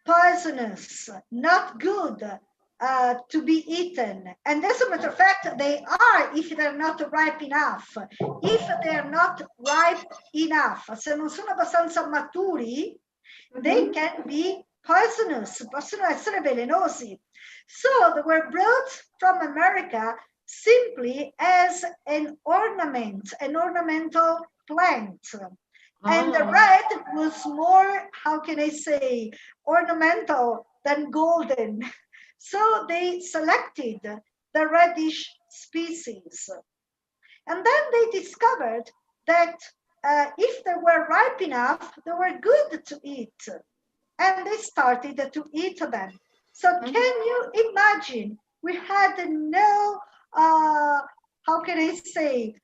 poisonous, not good to be eaten. And as a matter of fact, they are if they're not ripe enough. If they're not ripe enough, se non sono abbastanza maturi, they can be poisonous, possono essere velenosi. So they were brought from America simply as an ornament, an ornamental plant. And the red was more, how can I say, ornamental than golden. So they selected the reddish species. And then they discovered that if they were ripe enough, they were good to eat. And they started to eat them. So can you imagine, we had no, how can I say,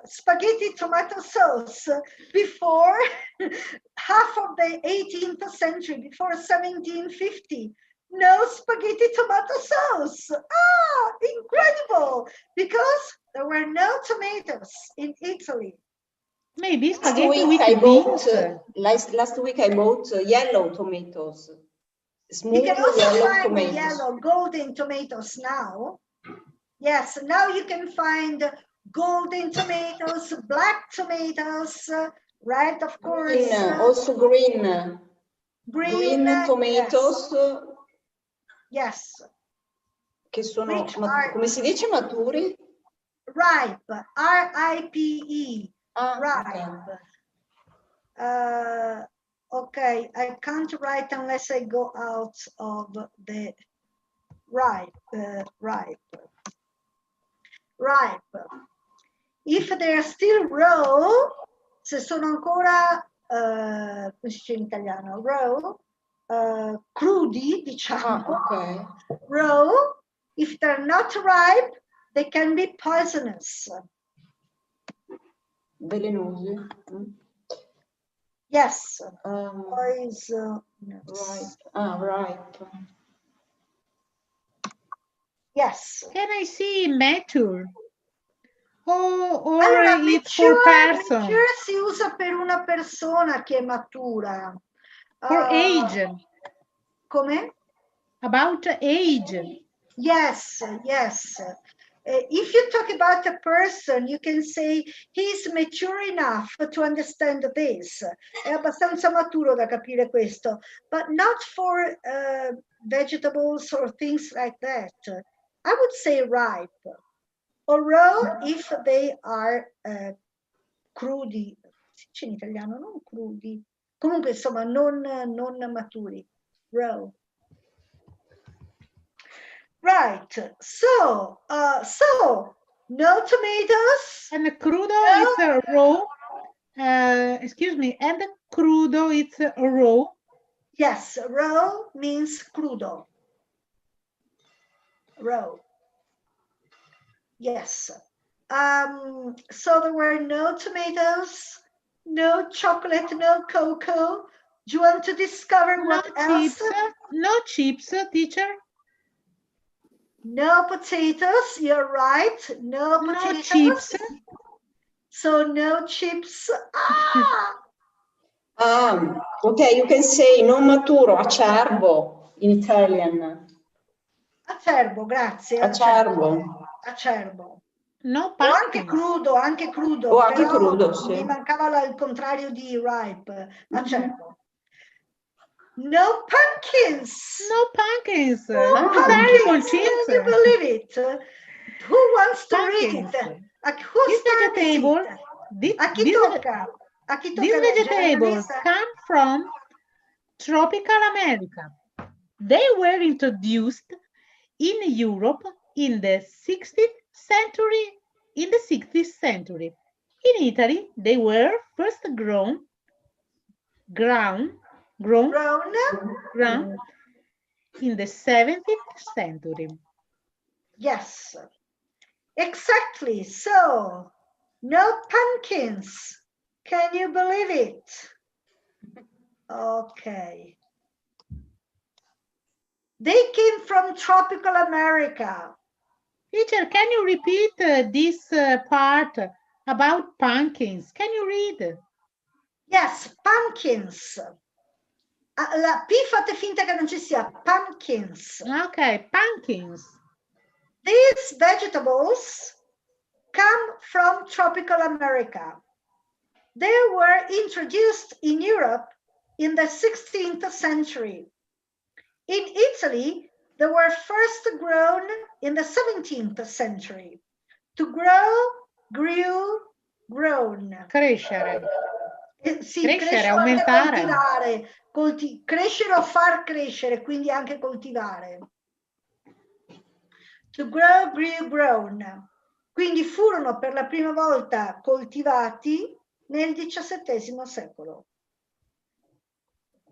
spaghetti tomato sauce before half of the 18th century, before 1750. No spaghetti tomato sauce. Incredible, because there were no tomatoes in Italy. Maybe spaghetti with beans. Last week I bought yellow tomatoes. Smooth you can also yellow find tomatoes. Yellow, golden tomatoes now. Yes, now you can find golden tomatoes, black tomatoes, red, of course. Green, also green. Green tomatoes. Yes. Che sono, come si dice, maturi? Ripe, R-I-P-E. Ripe. Okay, I can't write unless I go out of the ripe. If they're still raw, se sono ancora, come si dice in italiano, raw, crudi, diciamo, raw, if they're not ripe, they can be poisonous. Velenosi. Yes. Ripe. Ripe. Yes. Can I see mature? Or Allora, it's for person? mature si usa per una persona che è matura. For age. Come? About age. Yes, yes. If you talk about a person, you can say he's mature enough to understand this. È abbastanza maturo da capire questo, but not for vegetables or things like that. I would say ripe. Or raw if they are crudi. Si dice in italiano, non crudi. Comunque, insomma, non maturi. Raw. Right. So no tomatoes. And crudo it's a raw. Excuse me. And crudo it's a raw. Yes, raw means crudo. Raw. Yes. So there were no tomatoes, no chocolate, no cocoa. Do you want to discover what else? No chips, teacher. No potatoes, you're right. No potatoes. No chips. So no chips. Okay, you can say non maturo, acerbo in Italian. Acerbo, grazie. Acerbo. No o anche crudo, O anche però crudo, sì. mi mancava il contrario di ripe. Acerbo. No pumpkins. No pumpkins. No pumpkins. Can you believe it? Who wants to read it? Who's vegetable? A chi tocca? A chi tocca? These vegetables come from tropical America. They were introduced in Europe in the 16th century. In In Italy, they were first grown in the 17th century. Yes, exactly. So, no pumpkins. Can you believe it? Okay. They came from tropical America. Teacher, can you repeat this part about pumpkins? Can you read? Yes, pumpkins. La P fate finta che non ci sia. Pumpkins. Okay, pumpkins. These vegetables come from tropical America. They were introduced in Europe in the 16th century. In Italy, they were first grown in the 17th century. To grow, grew, grown. Crescere. Sì, crescere, aumentare. Crescere o far crescere, quindi anche coltivare. To grow, grew, grown. Quindi furono per la prima volta coltivati nel XVII secolo.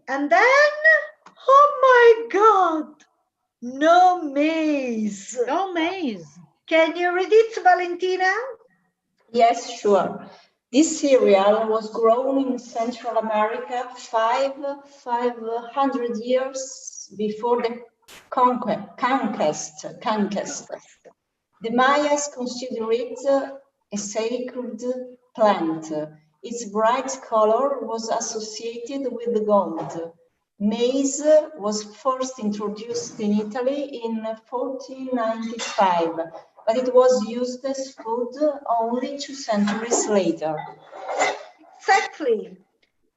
And then, oh my God, no maize. No maize. Can you read it, Valentina? Yes, sure. This cereal was grown in Central America 500 years before the conquest. The Mayas considered it a sacred plant. Its bright color was associated with gold. Maize was first introduced in Italy in 1495, but it was used as food only 2 centuries later. Exactly.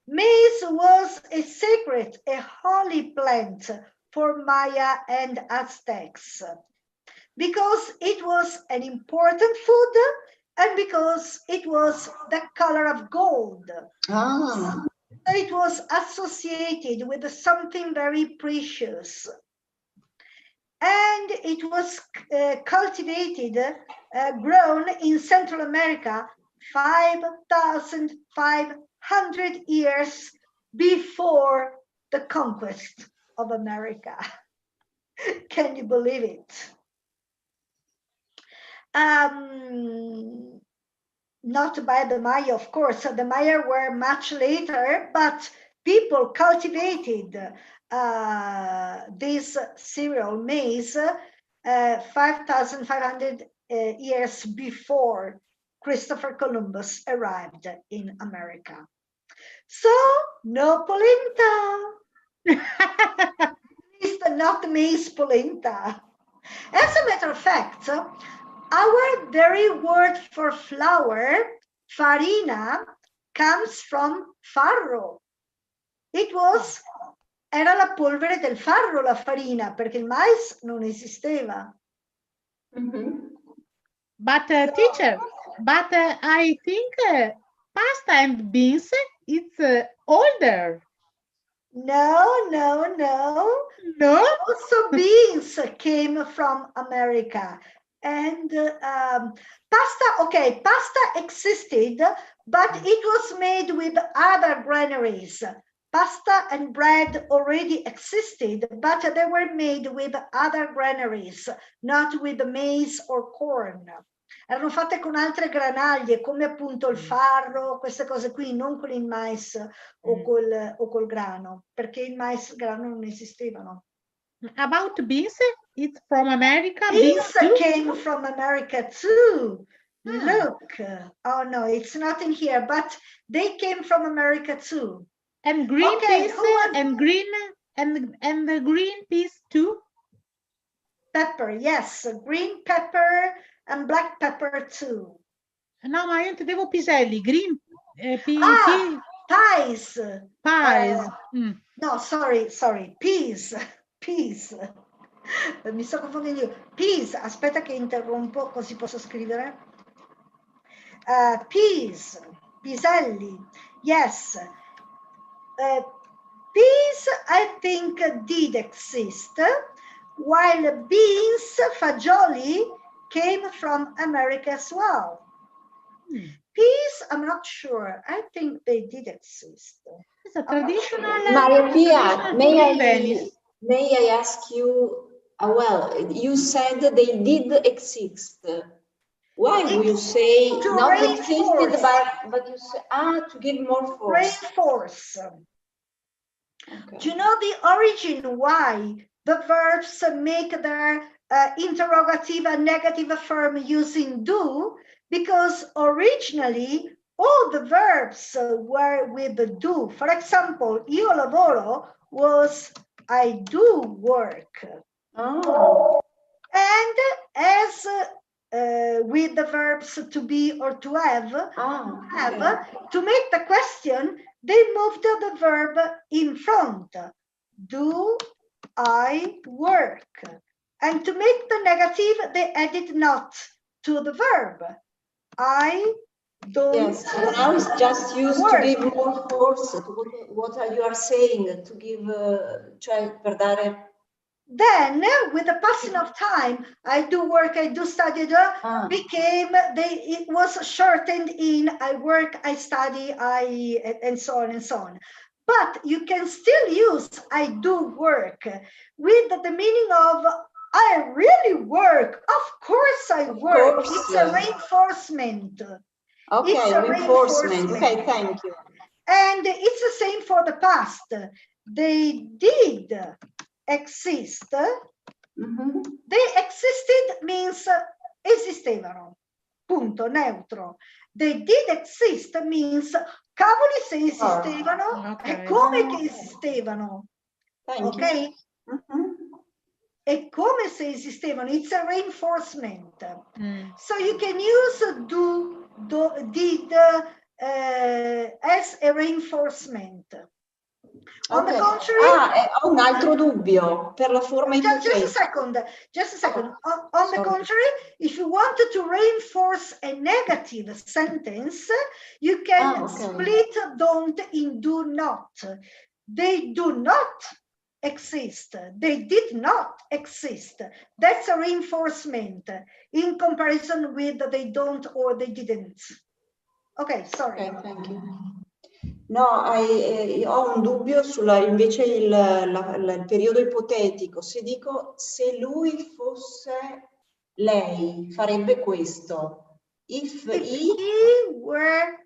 Maize was a sacred, a holy plant for Maya and Aztecs because it was an important food and because it was the color of gold. So it was associated with something very precious. And it was cultivated, grown in Central America 5,500 years before the conquest of America. Can you believe it? Not by the Maya, of course. The Maya were much later, but people cultivated this cereal, maize, 5,500 years before Christopher Columbus arrived in America. So, no polenta. At least not maize polenta. As a matter of fact, our very word for flour, farina, comes from farro. Era la polvere del farro la farina, perché il mais non esisteva. But teacher, I think pasta and beans, it's older. No. Also beans came from America. And pasta existed, but it was made with other granaries. Pasta and bread already existed, but they were made with other granaries, not with maize or corn. Erano fatte con altre granaglie, come appunto il farro, queste cose qui, non con il mais o col grano, perché il mais e il grano non esistevano. About beans, it's from America. Beans came from America too. Look. Oh no, it's not in here, but they came from America too. And green peas and the green peas too. Pepper, yes, green pepper and black pepper too. No, ma io intendevo piselli, green pies. No, sorry, peas. Mi sto confondendo io. Peas, aspetta che interrompo così posso scrivere. Peas, piselli, yes. Peas, I think, did exist, while beans, fagioli, came from America as well. Peas, I'm not sure. I think they did exist. It's a traditional. Maria Pia, may I ask you? Well, you said they did exist. Why do you say not existed, but you say to give more force? Reinforce. Okay. Do you know the origin why the verbs make their interrogative and negative form using do? Because originally all the verbs were with the do. For example, io lavoro was I do work. Oh. And as with the verbs to be or to have, to make the question, they moved the verb in front. Do I work? And to make the negative, they added not to the verb. I don't. Yes, now it's just used to give more force to what you are saying, to give, cioè per dare. Then, with the passing of time, I do work, I do study, it was shortened in I work, I study, and so on and so on. But you can still use I do work with the meaning of I really work. Of course I work. It's a reinforcement. Okay, it's a reinforcement. Okay, thank you. And it's the same for the past. They did exist. They existed means esistevano. Punto, neutro. They did exist means cavoli se esistevano e come che esistevano. Ok? E come se esistevano. It's a reinforcement. So you can use did as a reinforcement. On the contrary, ho un altro dubbio per la forma in just a second. On the contrary, if you wanted to reinforce a negative sentence, you can split don't in do not. They do not exist. They did not exist. That's a reinforcement in comparison with they don't or they didn't. Okay, sorry. Okay, thank you. No, ho un dubbio sulla invece il periodo ipotetico. Se dico se lui fosse lei, farebbe questo. If he were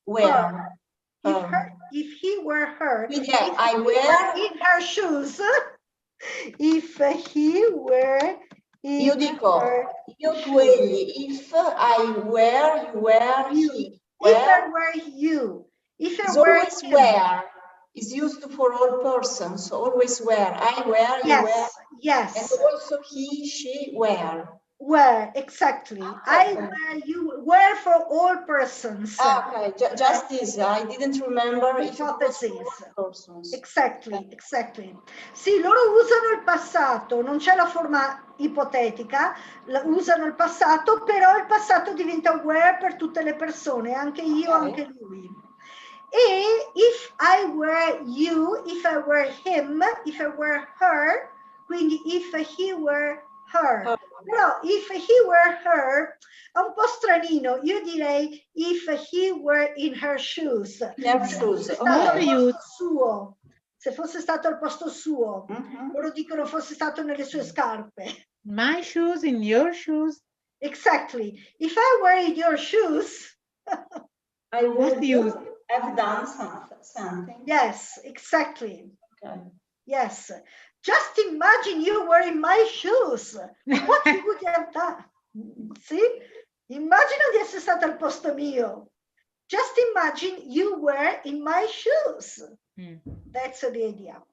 her. If he were her. Quindi I were in her shoes. If he were Io dico, io, tu, egli, if I were, you were, he, were. If I were you, if I It's were always him. were. It's used for all persons, so always were. I were, you were. Yes. And also he, she, were. Were, exactly. Okay. I were, you were for all persons. Okay, just this. I didn't remember if it was for all persons. Exactly, exactly. Sì, loro usano il passato, non c'è la forma ipotetica, usano il passato, però il passato diventa were per tutte le persone, anche io, anche lui. E if I were you, if I were him, if I were her, quindi if he were her. Però if he were her è un po' stranino, io direi if he were in her shoes. Suo, se fosse stato al posto suo, loro dicono fosse stato nelle sue scarpe. My shoes in your shoes. Exactly. If I were in your shoes, I would have done something. Yes, exactly. Okay. Yes. Just imagine you were in my shoes. What you would have done? See? Immagina di essere stata al posto mio. Just imagine you were in my shoes. That's the idea.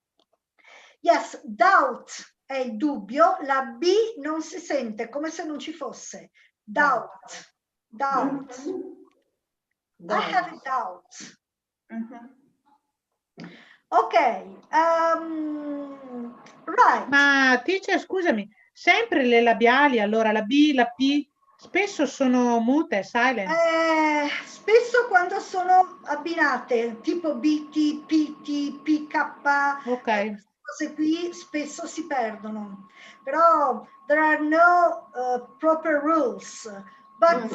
Yes, doubt è il dubbio, la B non si sente, come se non ci fosse. Doubt. Doubt. I have a doubt. Ok, right. Ma teacher, scusami, sempre le labiali, allora la B, la P, spesso sono mute, silent. Spesso quando sono abbinate, tipo BT, PT, PK, cose qui spesso si perdono. Però there are no proper rules, but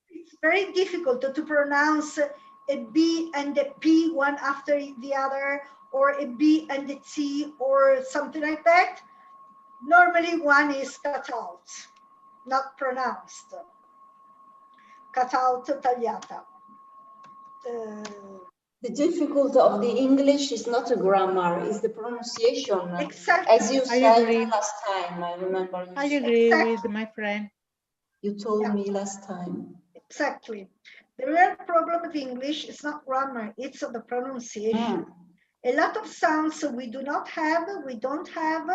it's very difficult to pronounce a B and a P one after the other, or a B and a T, or something like that. Normally one is cut out, not pronounced. Cut out, tagliata. The difficulty of the English is not a grammar, it's the pronunciation. Exactly. As you said last time, I remember. I agree with my friend. You told me last time. Exactly. The real problem with English is not grammar, it's the pronunciation. A lot of sounds we do not have, we don't have,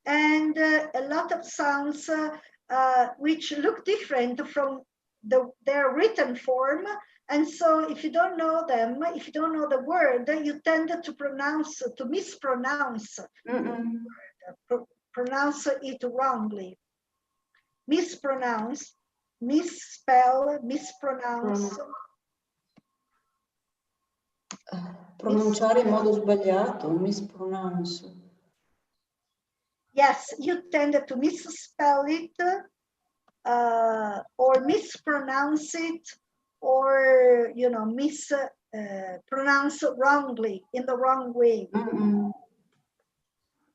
and a lot of sounds which look different from their written form. And so if you don't know them, if you don't know the word, you tend to mispronounce the word, pronounce it wrongly. Mispronounce, misspell, mispronounce. Pronunciare in modo sbagliato, mispronounce. Yes, you tend to misspell it or mispronounce it, or pronounce wrongly, in the wrong way.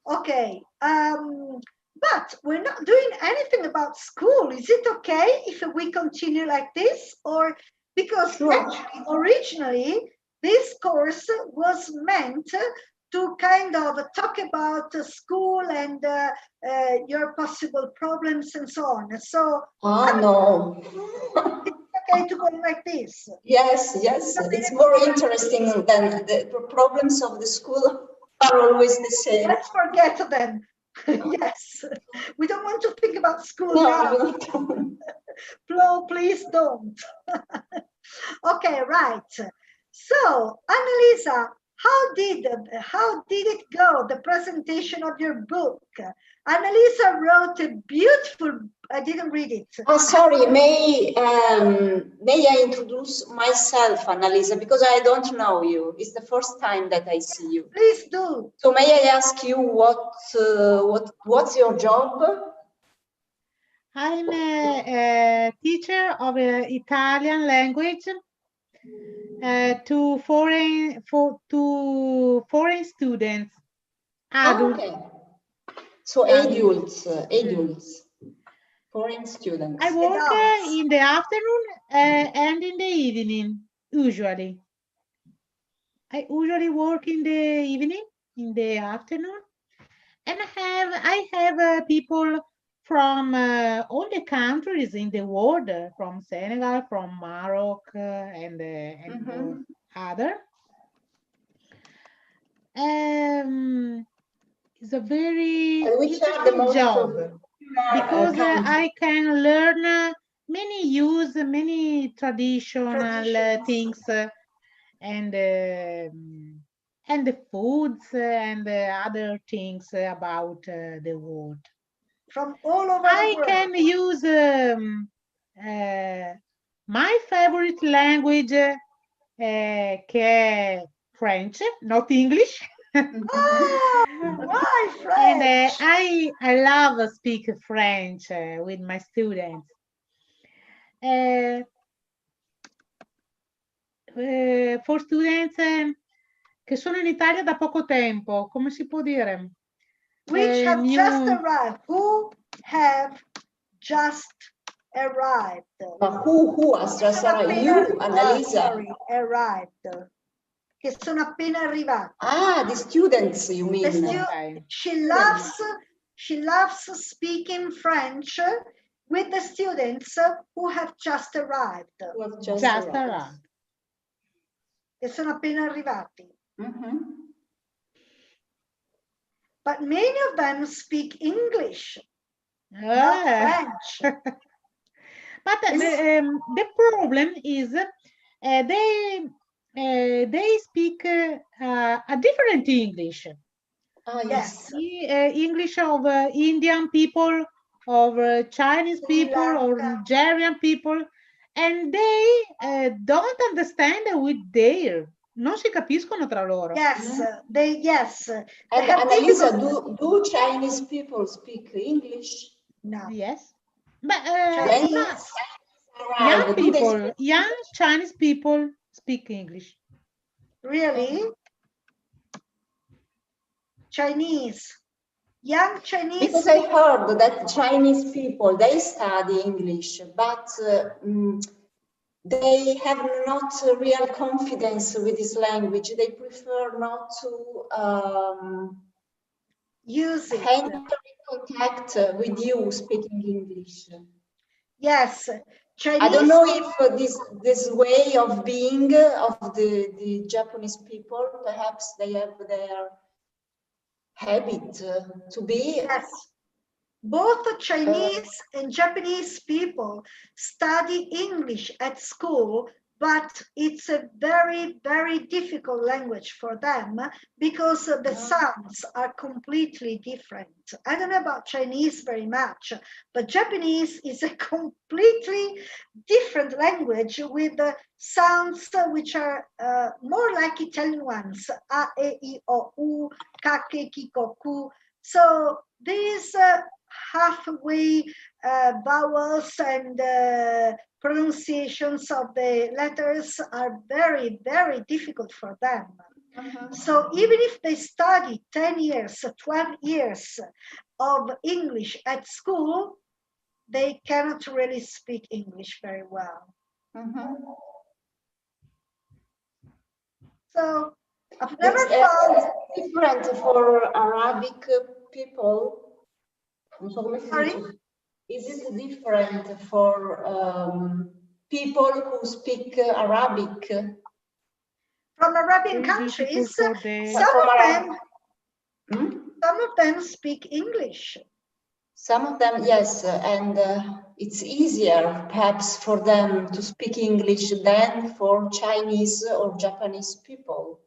Okay, but we're not doing anything about school. Is it okay if we continue like this? Or because actually, originally, this course was meant to kind of talk about school and your possible problems and so on. So, no. It's okay to go like this. Yes, it's more interesting than the problems of the school are always the same. Let's forget them. Yes, we don't want to think about school now. No, please don't. Okay, right. So, Annalisa, how did it go, the presentation of your book? Annalisa wrote a beautiful, I didn't read it. Oh, sorry, may I introduce myself, Annalisa, because I don't know you. It's the first time that I see you. Please do. So may I ask you what's your job? I'm a teacher of Italian language to foreign students, adults. Okay. So adults, foreign students. I work in the afternoon and in the evening, usually. I usually work in the evening, in the afternoon, and I have people from all the countries in the world, from Senegal, from Morocco, and other. It's a very interesting job because I can learn many traditional things and the foods and other things about the world. From all over I the world. can use my favorite language, che è French, not English. Why French? And I love speak French with my students. For students che sono in Italia da poco tempo, come si può dire? Which have just arrived. Who have just arrived? Who has just arrived? You, Annalisa. Sorry, arrived. Che sono appena arrivati. Ah, the students, you mean? Okay. She loves speaking French with the students who have just arrived. Just arrived. Che sono appena arrivati. But many of them speak English, not French. But the problem is they speak a different English. Yes. English of Indian people, of Chinese people, or Nigerian people, and they don't understand with their. Non si capiscono tra loro. Yes, yes. And Annalisa, do Chinese people speak English? No. Yes. But young Chinese people speak English. Really? Chinese. Young Chinese. Because I heard that Chinese people, they study English, but they have not real confidence with this language. They prefer not to use it. Enter in contact with you speaking English. Yes. Chinese. I don't know if this way of being of the Japanese people, perhaps they have their habit to be. Yes. Both Chinese and Japanese people study English at school, but it's a very, very difficult language for them because the sounds are completely different. I don't know about Chinese very much, but Japanese is a completely different language with sounds which are more like Italian ones. A, E, I, O, U, Ka, Ke, Ki, Ko, Ku. So these halfway vowels and pronunciations of the letters are very, very difficult for them. So even if they study 10 years, 12 years of English at school, they cannot really speak English very well. So I've never found different for Arabic people. Sorry? Is it different for people who speak Arabic? From Arabian countries, some of them speak English. Some of them, yes, and it's easier perhaps for them to speak English than for Chinese or Japanese people.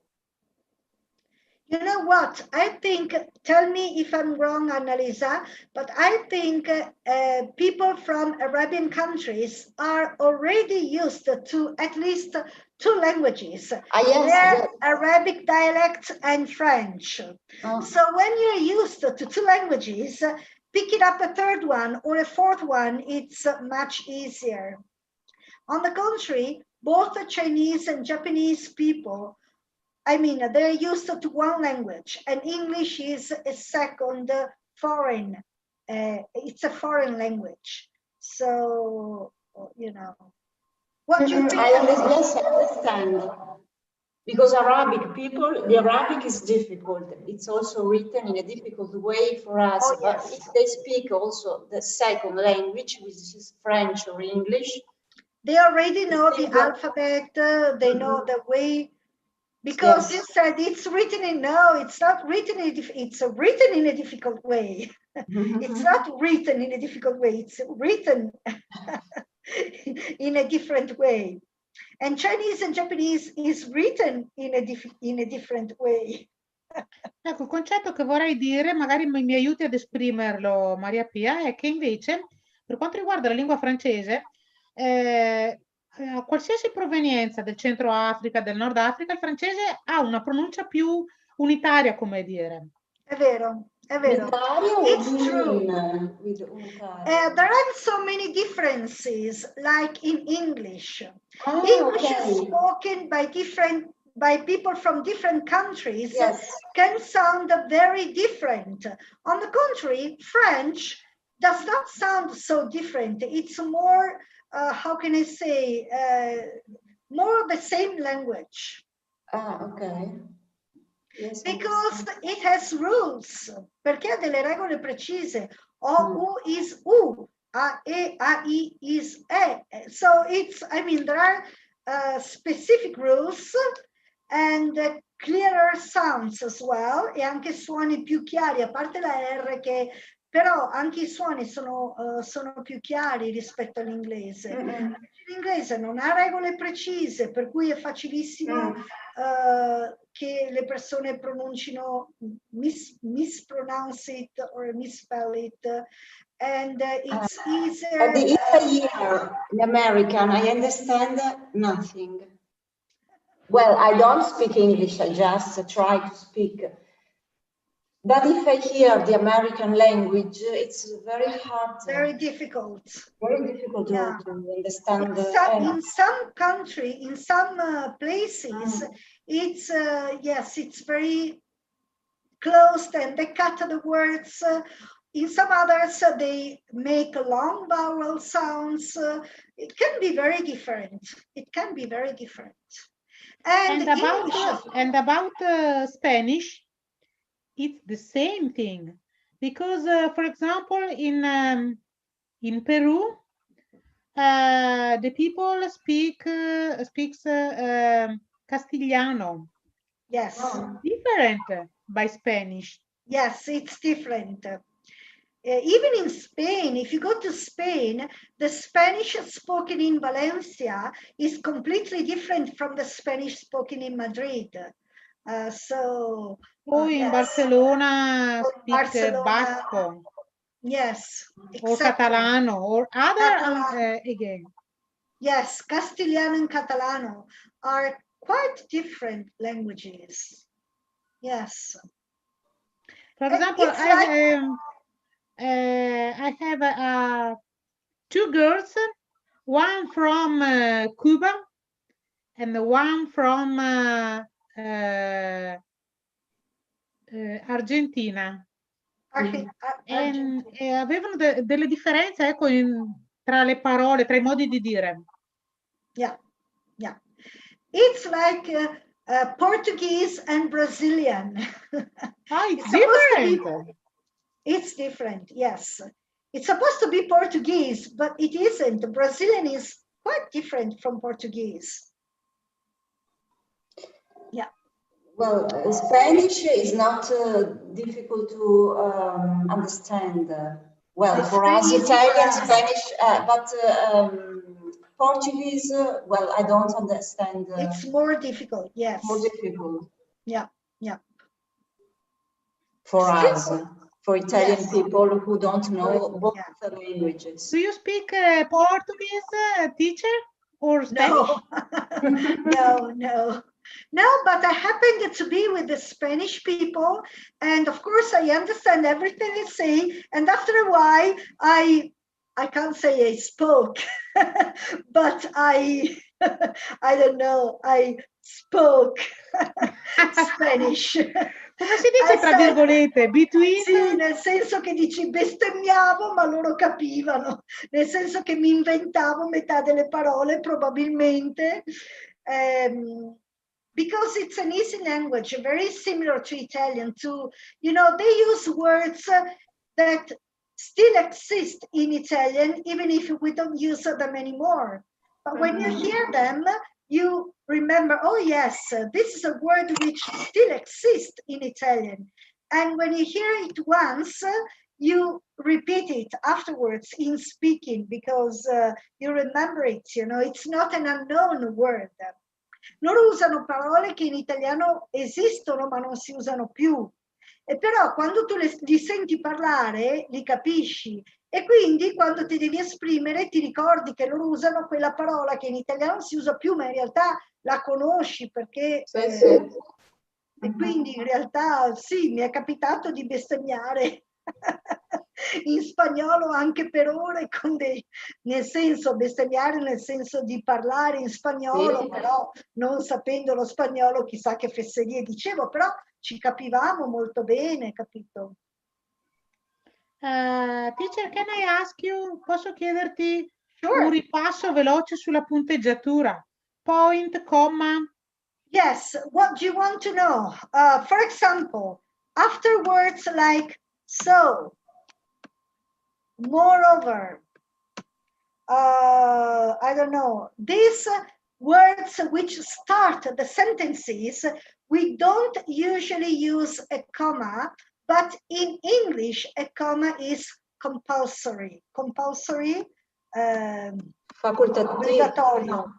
You know what? I think, tell me if I'm wrong, Annalisa, but I think people from Arabian countries are already used to at least two languages, yes. Arabic dialect and French. So when you're used to two languages, picking up a third one or a fourth one, it's much easier. On the contrary, both the Chinese and Japanese people, I mean, they're used to one language, and English is a second foreign, it's a foreign language. So, you know, what do you think? Yes, I understand. Because the Arabic is difficult. It's also written in a difficult way for us. Oh, But yes. if they speak also the second language, which is French or English, they already know the alphabet. They know the way. Because you said it's written in, no, it's not written in, it's written in a difficult way. It's not written in a difficult way, it's written in a different way. And Chinese and Japanese is written in a different way. Ecco, il concetto che vorrei dire, magari mi aiuti ad esprimerlo, Maria Pia, è che invece, per quanto riguarda la lingua francese, a qualsiasi provenienza del Centro Africa, del Nord Africa, il francese ha una pronuncia più unitaria, come dire. È vero, è vero. It's true. There are so many differences, like in English. English is spoken by people from different countries, can sound very different. On the contrary, French does not sound so different. It's more, how can I say, more the same language. Yes, because it has rules, perché ha delle regole precise. O, U is U, A, E, A, I is E. So it's, I mean, there are specific rules and clearer sounds as well, e anche suoni più chiari, a parte la R che però anche i suoni sono più chiari rispetto all'inglese. L'inglese non ha regole precise, per cui è facilissimo che le persone pronuncino, mispronounce it or misspell it, and it's easier. If I hear the American, I understand nothing. Well, I don't speak English, I just try to speak. But if I hear the American language, it's very hard. Very difficult. Very difficult to understand. In some country, in some places, it's yes, it's very closed and they cut the words. In some others, they make long vowel sounds. It can be very different. It can be very different. And about Spanish, it's the same thing, because for example in Peru the people speaks Castellano. Yes. Different by Spanish. Yes, it's different. Even in Spain, if you go to Spain, the Spanish spoken in Valencia is completely different from the Spanish spoken in Madrid. In Barcelona speak Basco. Yes. Or Catalano or other again. Yes, Castellano and Catalano are quite different languages. Yes. For example, I have two girls, one from Cuba and one from Argentina. Avevano delle differenze, ecco, tra le parole, tra i modi di dire. Yeah. It's like Portuguese and Brazilian. It's different. It's different, yes. It's supposed to be Portuguese, but it isn't. Brazilian is quite different from Portuguese. Yeah. Well, Spanish is not difficult to understand. Well, it's for us, Italian, us. Spanish, but Portuguese, well, I don't understand. It's more difficult, yes. More difficult. Yeah. For us, for Italian people who don't know both languages. Do you speak Portuguese, teacher, or Spanish? No, but I happened to be with the Spanish people, and of course I understand everything they say, and after a while I can't say I spoke, but I don't know, I spoke Spanish. Come si dice tra virgolette? Between? Sì, nel senso che dici bestemmiavo, ma loro capivano, nel senso che mi inventavo metà delle parole probabilmente. because it's an easy language, very similar to Italian too. You know, they use words that still exist in Italian, even if we don't use them anymore. But when you hear them, you remember, oh yes, this is a word which still exists in Italian. And when you hear it once, you repeat it afterwards in speaking because you remember it, you know, it's not an unknown word. Loro usano parole che in italiano esistono ma non si usano più. E però quando tu li senti parlare, li capisci. E quindi quando ti devi esprimere ti ricordi che loro usano quella parola che in italiano non si usa più, ma in realtà la conosci perché... E quindi in realtà sì, mi è capitato di bestemmiare in spagnolo anche per ore, nel senso bestemmiare nel senso di parlare in spagnolo, però non sapendo lo spagnolo chissà che fesserie dicevo, però ci capivamo molto bene, capito? Teacher, can I ask you, posso chiederti un ripasso veloce sulla punteggiatura? Point, comma. Yes, what do you want to know? For example, after words like so, moreover, I don't know, these words which start the sentences, we don't usually use a comma, but in English, a comma is compulsory. Compulsory, facoltativo. Obbligatorio.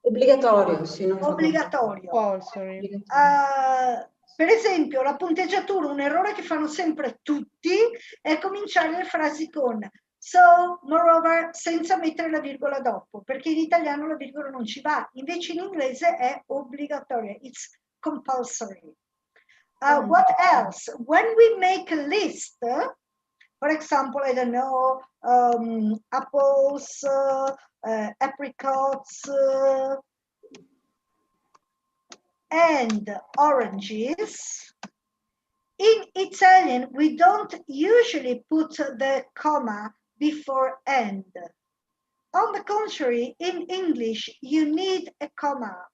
Obbligatorio, sì, non obbligatorio. Per esempio, la punteggiatura, un errore che fanno sempre tutti è cominciare le frasi con so, moreover, senza mettere la virgola dopo, perché in italiano la virgola non ci va, invece in inglese è obbligatoria, it's compulsory. What else? When we make a list, for example, I don't know, apples, apricots, and oranges. In Italian, we don't usually put the comma before and. On the contrary, in English, you need a comma.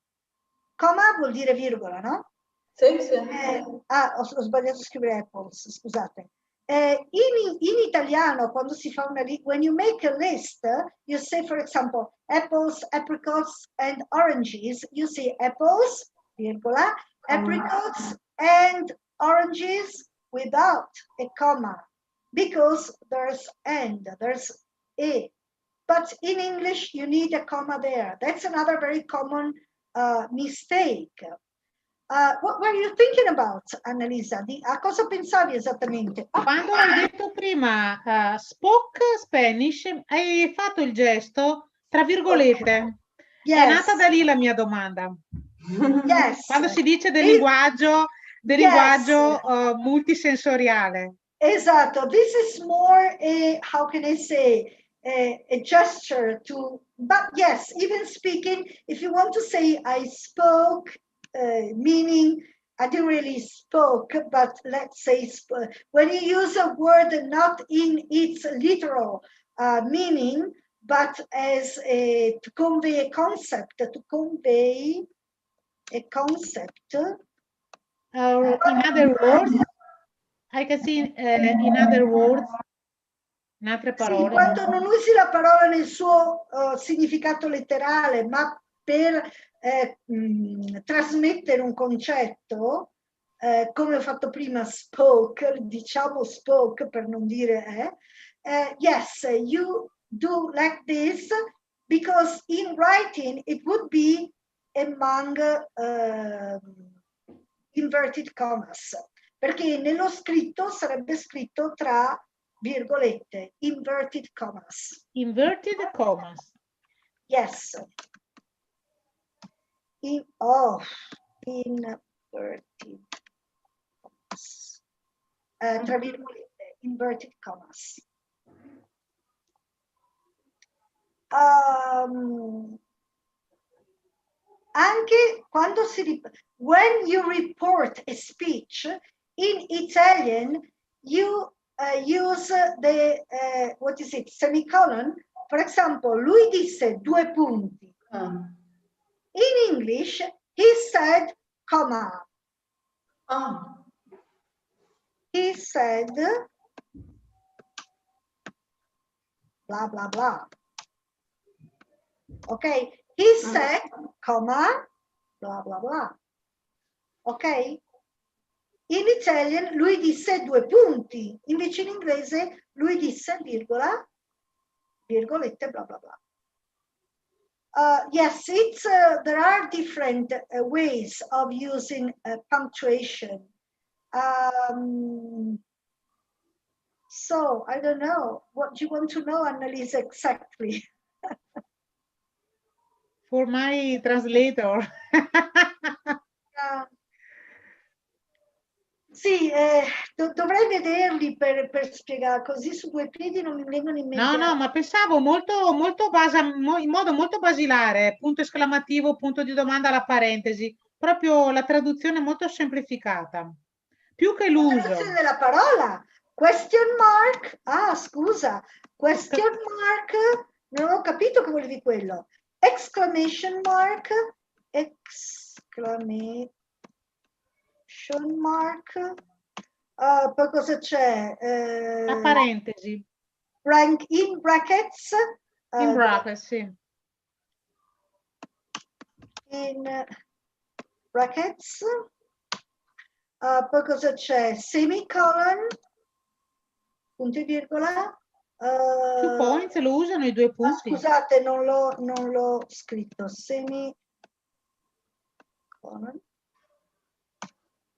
Comma vuol dire virgola, no? Sì, sì. Ho sbagliato a scrivere apples, scusate. In italiano, quando si fa una lista, when you make a list, you say, for example, apples, apricots, and oranges. You say apples, virgola, apricots, and oranges without a comma, because there's and, there's a. But in English, you need a comma there. That's another very common mistake. What were you thinking about, Annalisa? A cosa pensavi esattamente? Quando hai detto prima spoke Spanish, hai fatto il gesto tra virgolette. Okay. Yes. È nata da lì la mia domanda. Yes. Quando si dice del linguaggio multisensoriale. Esatto. This is more a, how can I say, a gesture to, but yes, even speaking, if you want to say I spoke, meaning I didn't really spoke, but let's say when you use a word not in its literal meaning, but as to convey a concept, to convey a concept. In other words, I can see in other words, in altre parole. Sì, quando non usi la parola nel suo significato letterale, ma per trasmettere un concetto, come ho fatto prima, spoke, diciamo spoke per non dire yes, you do like this, because in writing it would be among inverted commas, perché nello scritto sarebbe scritto tra virgolette, inverted commas. Inverted commas. Yes. Inverted commas. Tra virgolette, inverted commas. Anche quando when you report a speech, in Italian, you use the, what is it, semicolon. For example, lui disse 2 punti. In English, he said comma. He said, blah, blah, blah. Ok? He said, comma, blah, blah, blah. Ok? In Italian lui disse 2 punti, invece in inglese lui disse virgola, virgolette, blah, blah, blah. Yes, there are different ways of using punctuation. So, I don't know. What do you want to know, Annalisa, exactly? For my translator. Sì, dovrei vederli per spiegare, così su 2 piedi non mi vengono in mente. No, ma pensavo in modo molto basilare, punto esclamativo, punto di domanda alla parentesi, proprio la traduzione molto semplificata, più che l'uso. La traduzione della parola, question mark, scusa, question mark, non ho capito che volevi quello, exclamation mark, exclamation mark, poi cosa c'è? La parentesi. In brackets. In brackets, sì. In brackets. Poi cosa c'è? Semicolon, punto e virgola. 2 points, lo usano i 2 punti. Scusate, non l'ho scritto. Semicolon.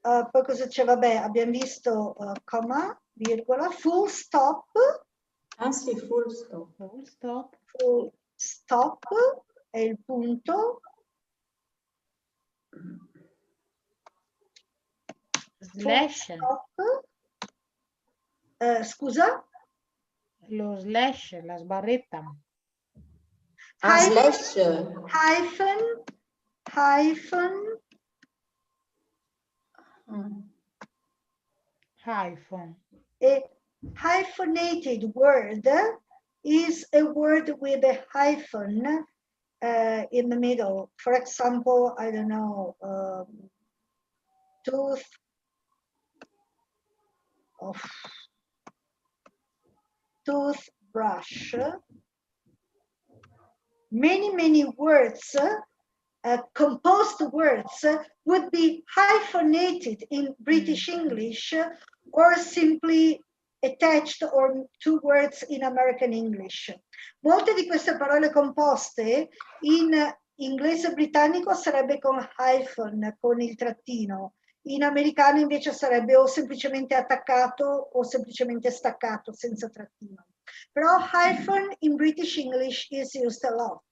Poi cosa c'è? Vabbè, abbiamo visto comma, virgola, full stop. Sì, full stop. Full stop. Full stop è il punto. Slash. Scusa? Lo slash, la sbarretta. Slash. Hyphen. A hyphenated word is a word with a hyphen in the middle. For example, I don't know, toothbrush. Many words, composed words, would be hyphenated in British English or simply attached or 2 words in American English. Molte di queste parole composte in inglese britannico sarebbe con hyphen, con il trattino. In americano invece sarebbe o semplicemente attaccato o semplicemente staccato senza trattino. Però hyphen in British English is used a lot.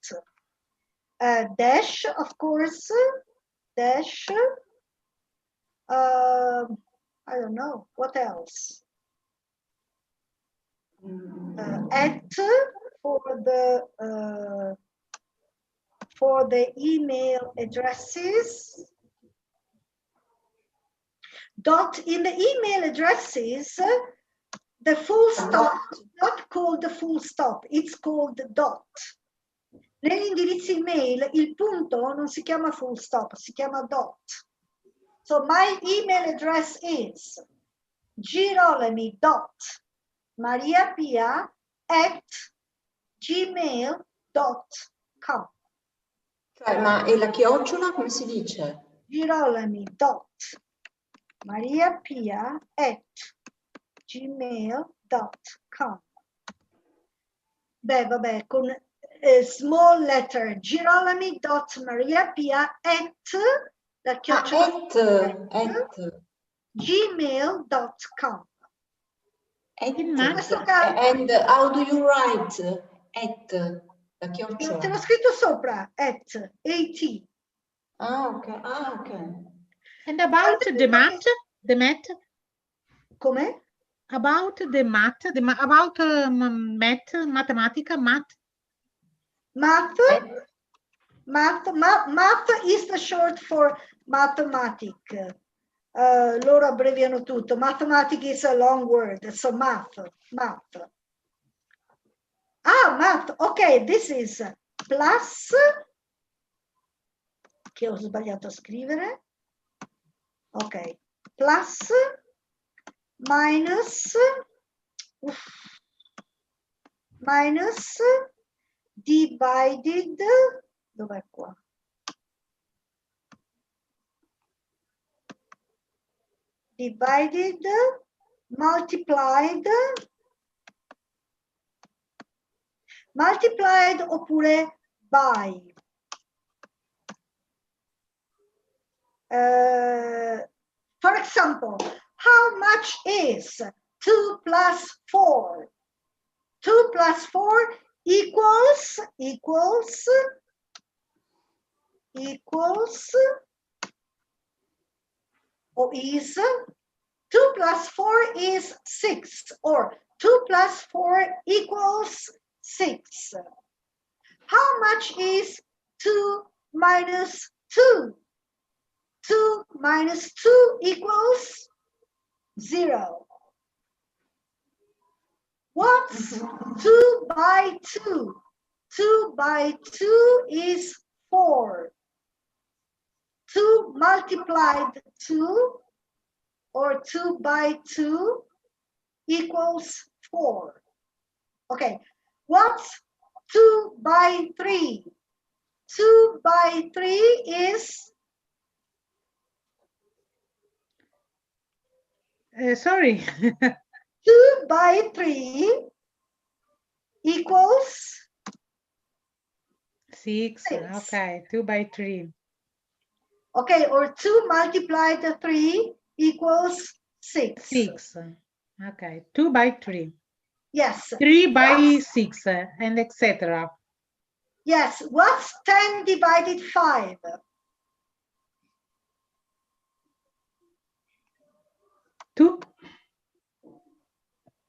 Dash, of course, dash. I don't know, what else? At for the email addresses. Dot in the email addresses, the full stop is not called the full stop, it's called dot. Negli indirizzi email il punto non si chiama full stop, si chiama dot. So my email address is girolami.maria@gmail.com. Cioè, ma e la chiocciola come si dice? girolami.maria@gmail.com. Beh, vabbè, con small letter girolami.maria@gmail.com. And how do you write at? La chiocciola. Te l'ho scritto sopra, at. Ok. And about the math? Come? About the math, about matematica, math. Math is the short for mathematic. Loro abbreviano tutto. Mathematic is a long word, so math. Math. Ok, this is plus, che ho sbagliato a scrivere. Okay, plus, minus, minus, divided, dov'è qua? Divided, multiplied, oppure by. For example, how much is 2 plus 4? 2 plus 4 equals, or is, 2 plus 4 is 6, or 2 plus 4 equals 6. How much is 2 minus 2? 2 minus 2 equals 0. What's 2 by 2? 2 by 2 is 4. 2 multiplied 2, or 2 by 2 equals 4. Okay, what's 2 by 3? 2 by 3 is... Sorry. 2 by 3 equals 6. Okay, 2 by 3. Okay, or 2 multiplied 3 equals 6. 6. Okay, 2 by 3. Yes. 3 by 6, and etc. Yes, what's 10 divided 5? 2.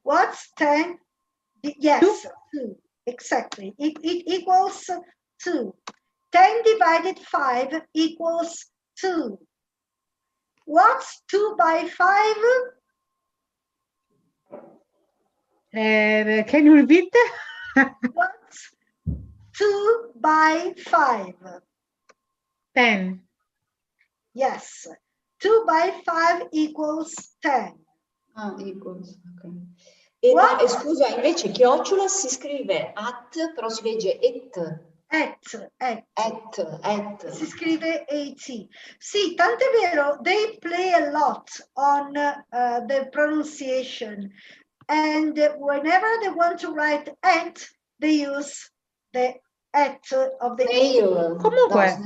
What's 10? Yes, 2. Exactly. It equals 2. 10 divided 5 equals 2. What's 2 by 5? Can you repeat? What's 2 by 5? 10. Yes. 2 by 5 equals 10. Ah, equals, ok. E no, scusa, invece chiocciola si scrive at, però si legge et. Si scrive AT. Sì, tant'è vero, they play a lot on the pronunciation. And whenever they want to write at, they use the at of the snail. Comunque,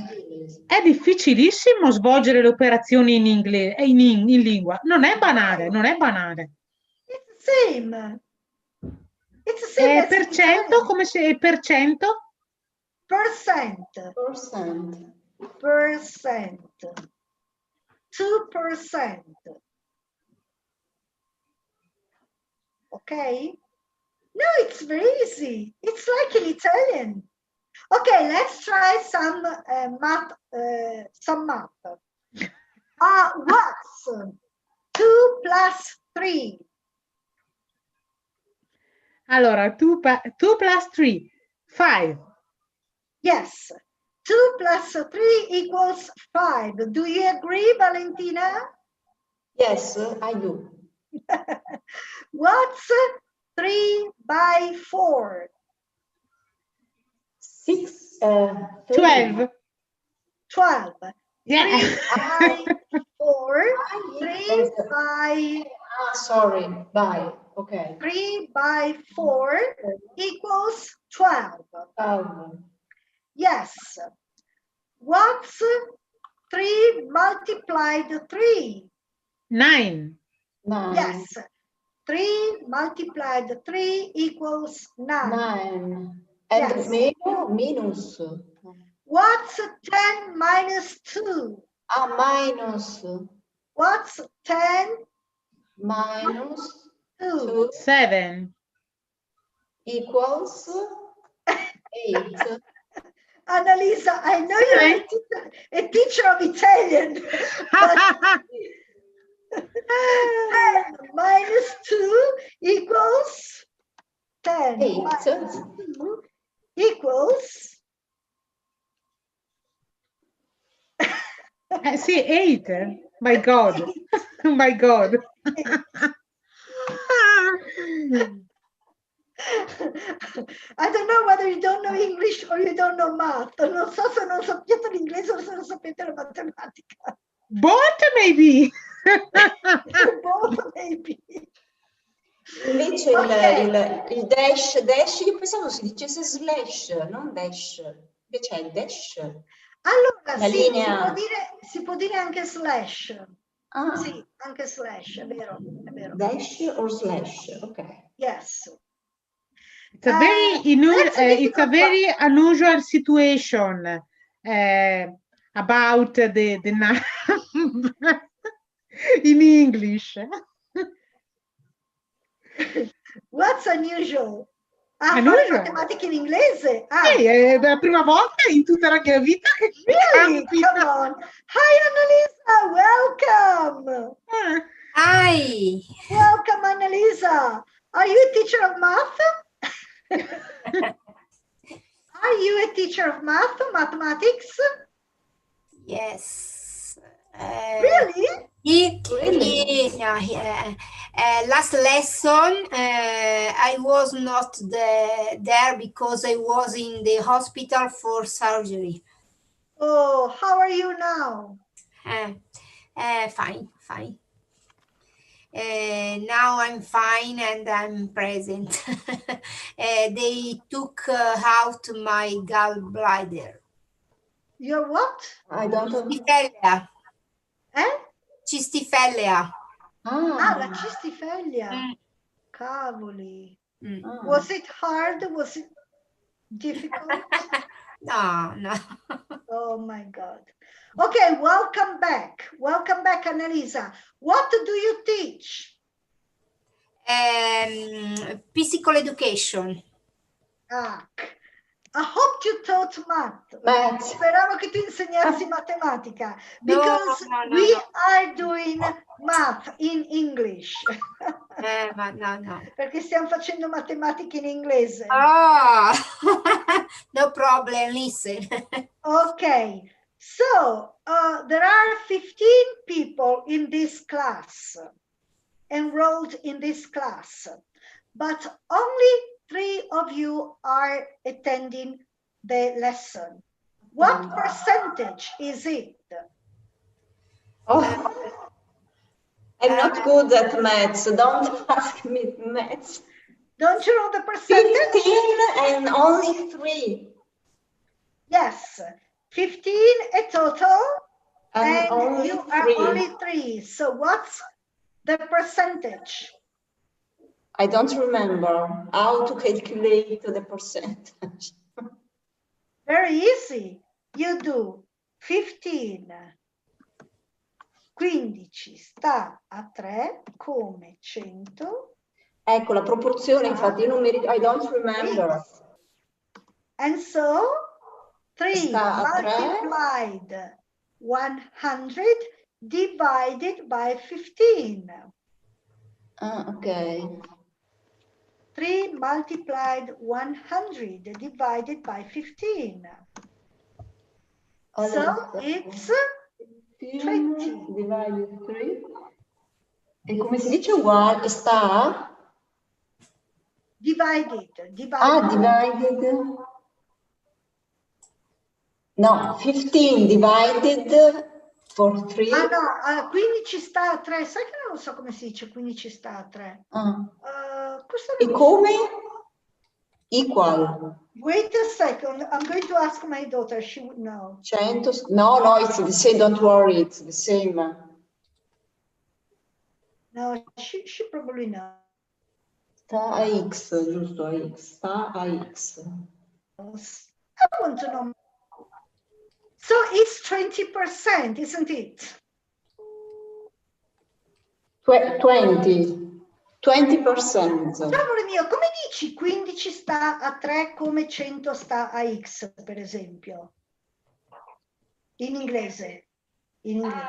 è difficilissimo svolgere le operazioni in inglese, in lingua. Non è banale, non è banale. It's the same. It's the same as per cento, come se per cento? Percent. 2%. Okay? No, it's very easy. It's like in Italian. Okay, let's try some math. What's 2 plus 3? Allora, 2 plus 3, 5. Yes, 2 plus 3 equals 5. Do you agree, Valentina? Yes, I do. What's 3 by 4? 6. 12. 12. Yeah. 3 by 4. 3 by... sorry, by. Okay. 3 by 4 equals 12. Yes. What's 3 multiplied 3? 9. Yes. 3 multiplied 3 equals 9. 9. And yes. minus. What's 10 minus 2? Minus. What's 10 minus 2? 7. Equals 8. Annalisa, I know you're a teacher of Italian. 10 minus 2 equals 10. 8. Minus 2 equals... Sì, 8. My God. My God. I don't know whether you don't know English or you don't know math. Non so se non sapete l'inglese o se non sapete la matematica. Both maybe. Both maybe. Invece il dash, io pensavo si dicesse slash, non dash. Invece è il dash. Allora, La sì, linea... si può dire anche slash. Ah. Sì, anche slash, è vero, è vero. Dash or slash, ok. Yes. It's a very unusual situation about the number in English. What's unusual? Unusual? Fare matematica in inglese? Sì, è la prima volta in tutta la mia vita che Really? Come on. Hi, Annalisa. Welcome. Hi. Welcome, Annalisa. Are you a teacher of math? Are you a teacher of math, mathematics? Yes. Really? Last lesson, I was not there because I was in the hospital for surgery. Oh, how are you now? Fine. Now I'm fine and I'm present. They took out my gallbladder. Your what? I don't know. Cistifellea. Eh? Cistifellea. La cistifellea. Cavoli. Was it hard? Was it difficult? No. Oh my God. Okay, welcome back. Welcome back, Annalisa. What do you teach? Physical education. I hope you taught math. Speravo che tu insegnassi matematica. Because we are doing math in English. No. Perché stiamo facendo matematica in inglese. No problem, listen. Okay, so there are 15 people in this class, enrolled in this class, but only 3 of you are attending the lesson. What percentage is it? I'm not good at maths, don't ask me maths. Don't you know the percentage? 15 and only 3. Yes, 15 a total, and you are 3. only 3. So what's the percentage? I don't remember how to calculate the percentage. Very easy. You do 15. 15 sta a 3 come 100. Ecco la proporzione, infatti io non mi ricordo, I don't remember. And so 3 sta a 3. multiplied 100 divided by 15. Okay. 3 multiplied 100 divided by 15. So it's 20. Divided 3. E come si dice uguale? Sta? Divided. Divided. No, 15 divided for 3. No, 15 sta a 3. Sai che non lo so come si dice 15 sta a 3. E come? Equal. Wait a second. I'm going to ask my daughter. She would know. 100. No, it's the same. Don't worry. It's the same. No, she probably knows. Sta a X, giusto? X. Sta a X. I want to know. So it's 20%, isn't it? 20%. Amore mio, come dici 15 sta a 3 come 100 sta a X, per esempio? In inglese. Proportion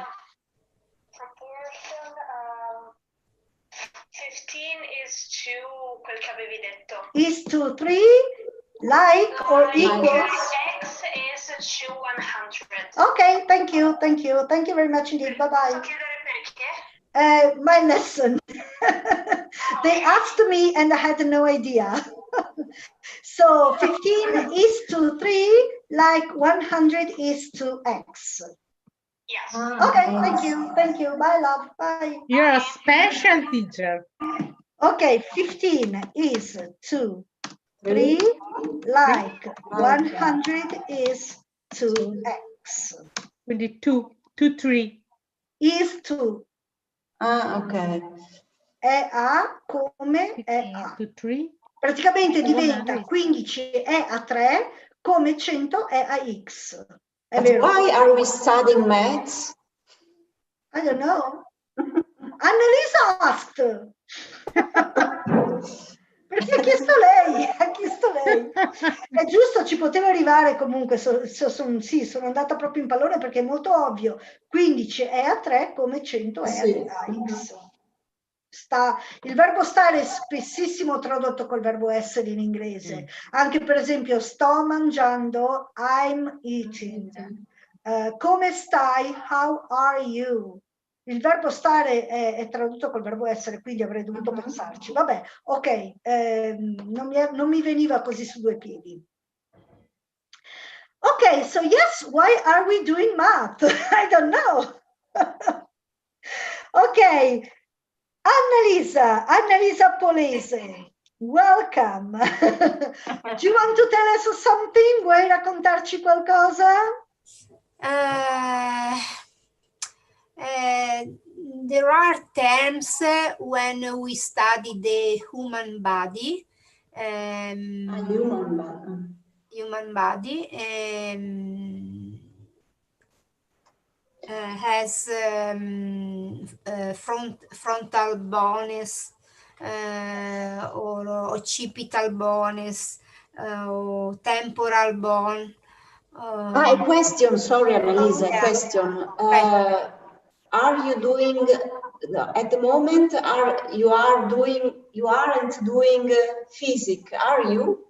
15 is to quel che avevi detto. Is to 3 like or equals? X is to 100. Okay, thank you very much indeed. Bye bye. My lesson. They asked me and I had no idea. So 15 is to 3, like 100 is to x. Yes. Okay, thank you. Bye, love. Bye. You're a special teacher. Okay, 15 is to 3, like 100 is to x. Quindi 2 to 3. Is to. Ah, ok. È a come è a. To 3. Praticamente diventa 15 è a 3 come 100 è a x. È vero. Why are we studying maths? I don't know. Annalisa asked. Perché ha chiesto lei, È giusto, ci poteva arrivare comunque, sì, sono andata proprio in pallone perché è molto ovvio. 15 è a 3 come 100 è a x. Il verbo stare è spessissimo tradotto col verbo essere in inglese. Anche per esempio sto mangiando, I'm eating. Come stai? How are you? Il verbo stare è tradotto col verbo essere, quindi avrei dovuto pensarci. Vabbè, ok, non mi veniva così su due piedi. Ok, so yes, why are we doing math? I don't know. Ok, Annalisa Polese, welcome. Do you want to tell us something? Vuoi raccontarci qualcosa? There are terms when we study the human body. Human body has frontal bones or occipital bones or temporal bone. A question, sorry, Annalisa, a question. Are you doing at the moment? You aren't doing physics, are you?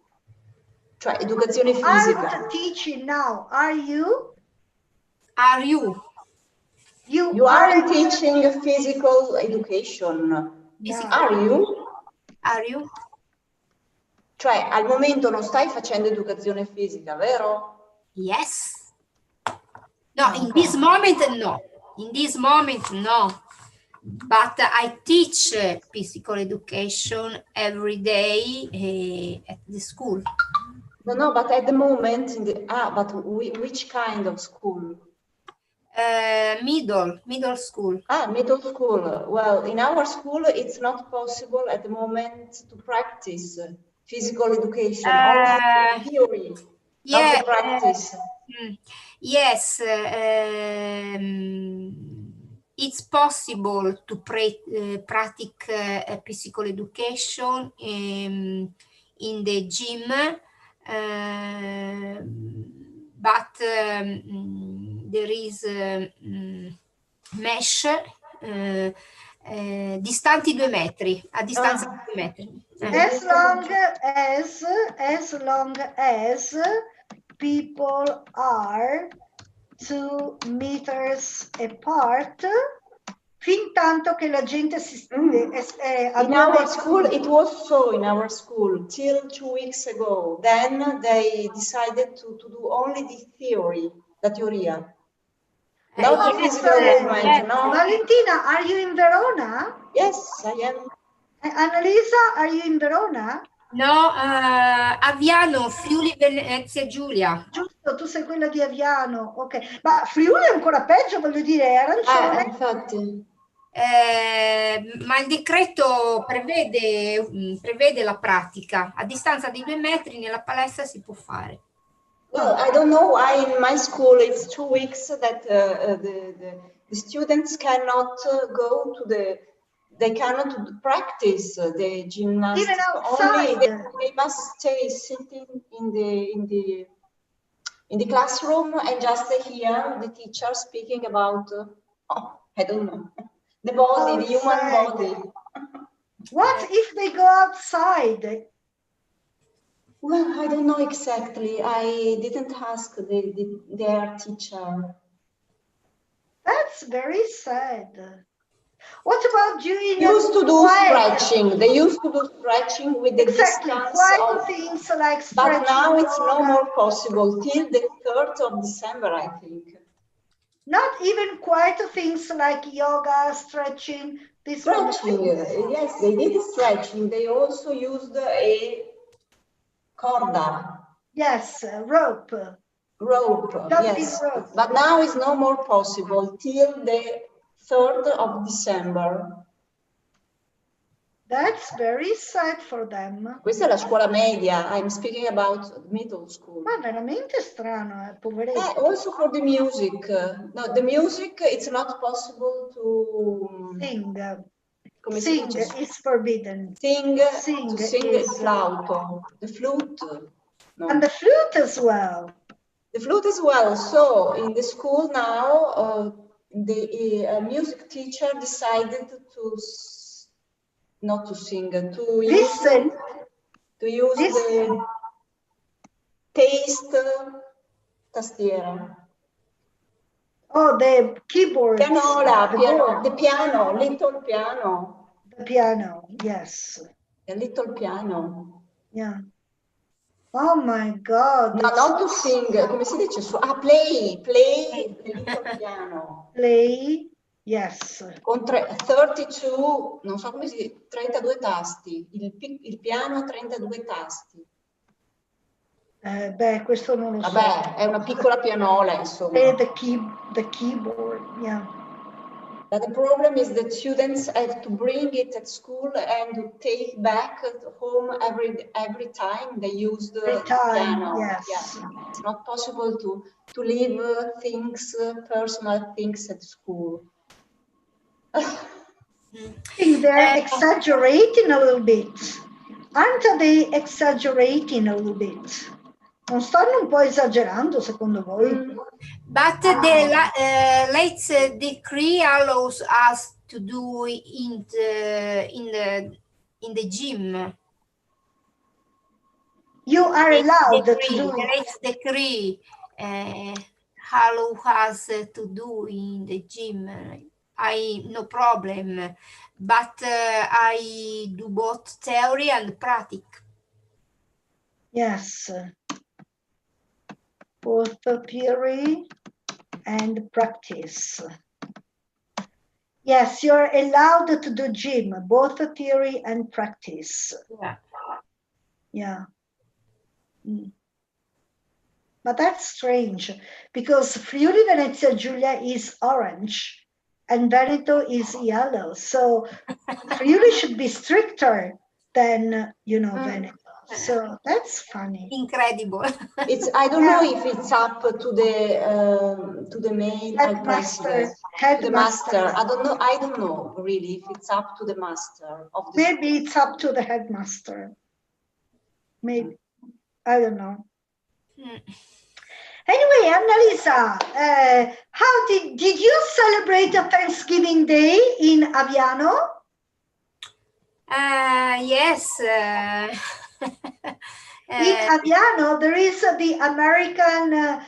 Cioè, educazione fisica. I'm teaching now. Are you? Are you? You aren't teaching physical education. No. Are you? Are you? Cioè, al momento non stai facendo educazione fisica, vero? Yes. No, in this moment, no. In this moment, no. But I teach physical education every day at the school. No, but at the moment, but which kind of school? Middle school. Middle school. Well, in our school, it's not possible at the moment to practice physical education, only theory, not the practice. Yes, it's possible to practice physical education in the gym, but there is mesh distanti 2 metri, a distanza di 2 metri. As long as people are 2 meters apart, fin tanto che la gente si in our school, it was so in our school till 2 weeks ago. Then they decided to do only the theory, la teoria. Not the physical movement, no? Valentina, are you in Verona? Yes, I am. Annalisa, are you in Verona? No, Aviano, Friuli, Venezia Giulia. Giusto, tu sei quella di Aviano, ok. Ma Friuli è ancora peggio, voglio dire, è arancione. Infatti. Ma il decreto prevede la pratica. A distanza di 2 metri nella palestra si può fare. Well, I don't know why in my school it's 2 weeks that the students cannot go to they cannot practice the gymnastics. Even outside. Only they must stay sitting in the classroom and just hear the teacher speaking about I don't know, the body, the human body. What if they go outside? Well, I don't know exactly. I didn't ask their teacher. That's very sad. What about doing used to do stretching. They used to do stretching with the distance quiet of things like stretching. But now it's no yoga. more possible till the 3rd of December, I think. Not even quiet things like yoga, stretching. This Stretching, yes, they did stretching. They also used a corda. Yes, rope. Rope, yes. Rope. But now it's no more possible till the 3rd of December. That's very sad for them. Questa è la scuola media. I'm speaking about middle school. Ma veramente strano, poveretti. Also for the music. No, the music, it's not possible to sing. Come Sing si dice? is forbidden. Sing is il flauto, the flute. No. And the flute as well. The flute as well. So in the school now, the music teacher decided to not to sing, to listen, use the taste tastiera. Oh, the keyboard. Pianola, the piano, little piano. The piano, yes. A little piano. Yeah. Oh my God. No, not to sing, come si dice? Play the little piano. Play, yes. Con 32, non so come si dice, 32 tasti. Il piano ha 32 tasti. Beh, questo non lo so. Vabbè, è una piccola pianola, insomma. The keyboard, yeah. But the problem is that students have to bring it at school and to take back at home every time they use the piano. Yes. Yeah. It's not possible to leave things, personal things at school. I think they're exaggerating a little bit. Aren't they exaggerating a little bit? Non stanno un po' esagerando, secondo voi? But the let's decree allows us to do in the gym. You are allowed to do. The let's decree allow us to do in the gym. I no problem, but I do both theory and practice. Yes. Both theory and practice. Yes, you're allowed to do gym, both theory and practice. Yeah. Yeah. But that's strange because Friuli Venezia Giulia is orange and Veneto is yellow. So Friuli should be stricter than, Veneto. So that's funny. Incredible. I don't know if it's up to the main headmaster. I don't know really if it's up to the master of the Maybe school. It's up to the headmaster. Maybe. I don't know. Anyway, Annalisa, how did you celebrate a Thanksgiving Day in Aviano? Yes. In Aviano, there is the American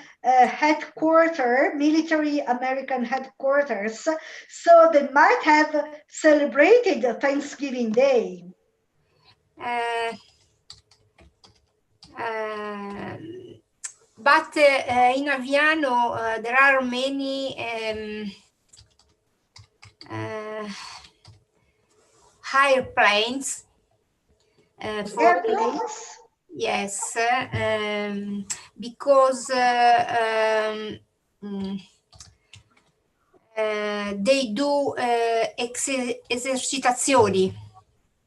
military American headquarters. So they might have celebrated Thanksgiving Day. But in Aviano, there are many airplanes. Airplanes? Yes, because they do esercitazioni.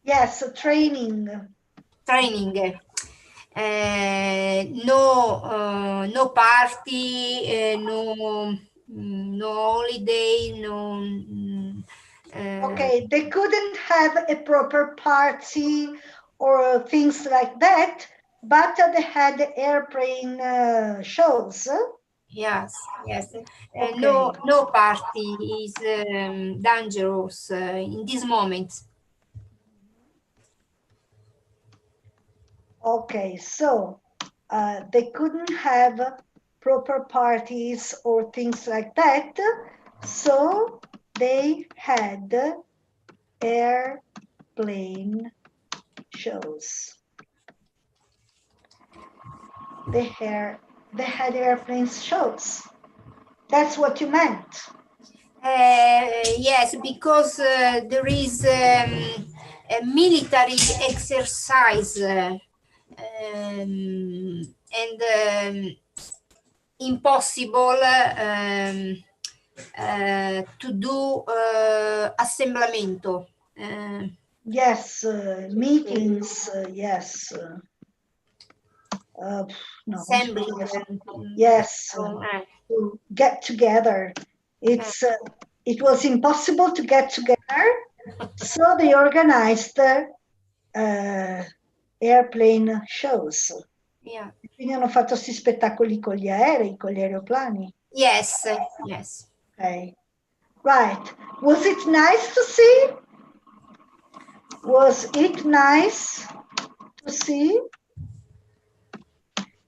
Yes, training. No party, no holiday, no. Okay, they couldn't have a proper party or things like that, but they had airplane shows. Yes. Okay. No party is dangerous in this moment. Okay, so they couldn't have proper parties or things like that, so they had airplane shows. They had airplane shows. That's what you meant. Yes, because there is a military exercise and impossible to do assemblamento. Yes, meetings, yes. No, Assembly. yes, to get together. It was impossible to get together, so they organized airplane shows. Yeah. Quindi hanno fatto questi spettacoli con gli aerei, con gli aeroplani. Yes, yes. Okay. Right. Was it nice to see? Was it nice to see?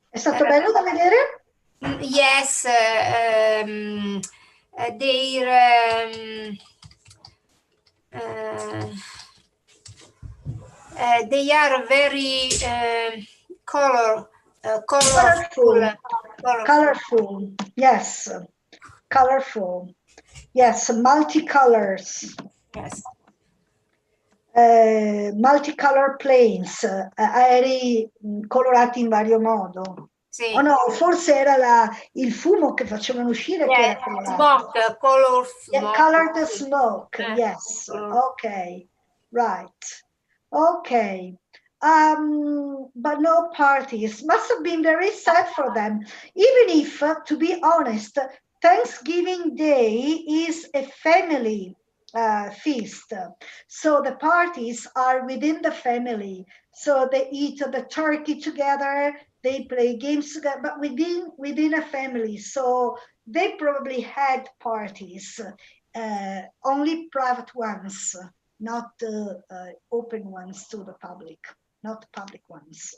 È stato bello da vedere? Yes, they are very colorful. Colorful. Yes. Colorful. Yes, multicolors. Yes. Multicolor planes, aerei colorati in vario modo. Sì. Oh no, forse era il fumo che facevano uscire che era colorato. Smoke, color smoke. Yeah, colored smoke, yes. Okay, right. Okay. But no parties. Must have been very sad for them. Even if, to be honest, Thanksgiving Day is a family feast. So the parties are within the family. So they eat the turkey together, they play games together, but within a family. So they probably had parties, only private ones, not open ones to the public, not public ones.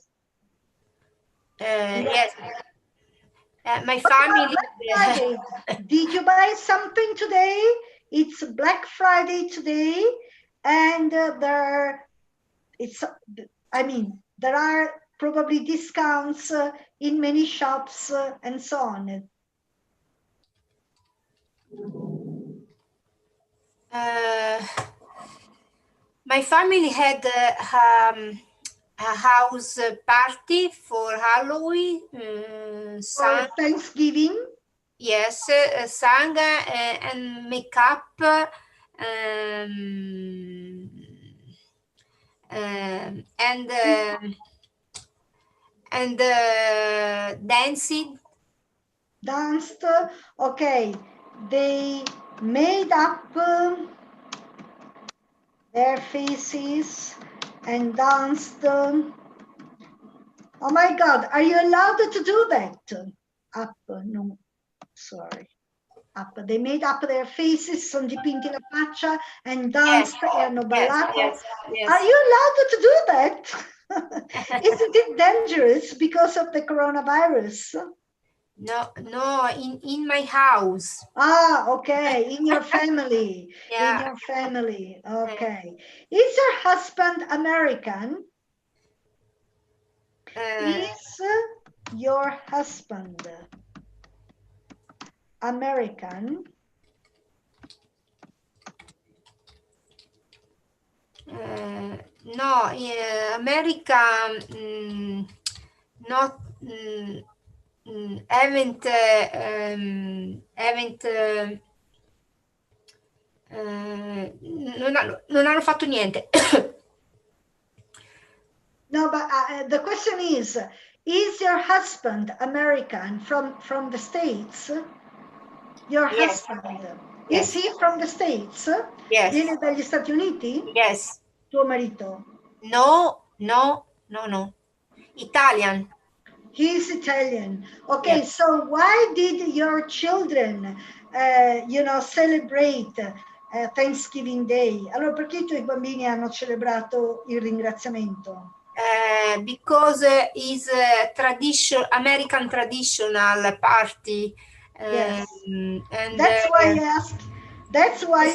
Yes. My family. Did you buy something today? It's Black Friday today, and there are probably discounts in many shops and so on. My family had a house party for Halloween. For Thanksgiving? Yes, sang and makeup. And dancing. Danced, okay. They made up their faces and danced. Oh my God, are you allowed to do that? Up, no, sorry. Up. They made up their faces, sono dipinti la faccia, and danced e hanno ballato. Yes. Are you allowed to do that? Isn't it dangerous because of the coronavirus? No, in my house. Ah, okay, in your family. Yeah. In your family, okay. Is your husband American? Is your husband American? No, America not haven't non hanno fatto niente. No, but the question is your husband American from the States? Your husband, is he from the States? Yes. Viene dagli Stati Uniti? Yes. Tuo marito? No. Italian. He's Italian. Okay, yes. So why did your children, celebrate Thanksgiving Day? Allora, perché i tuoi bambini hanno celebrato il ringraziamento? because it's a American traditional party. Yes. And That's why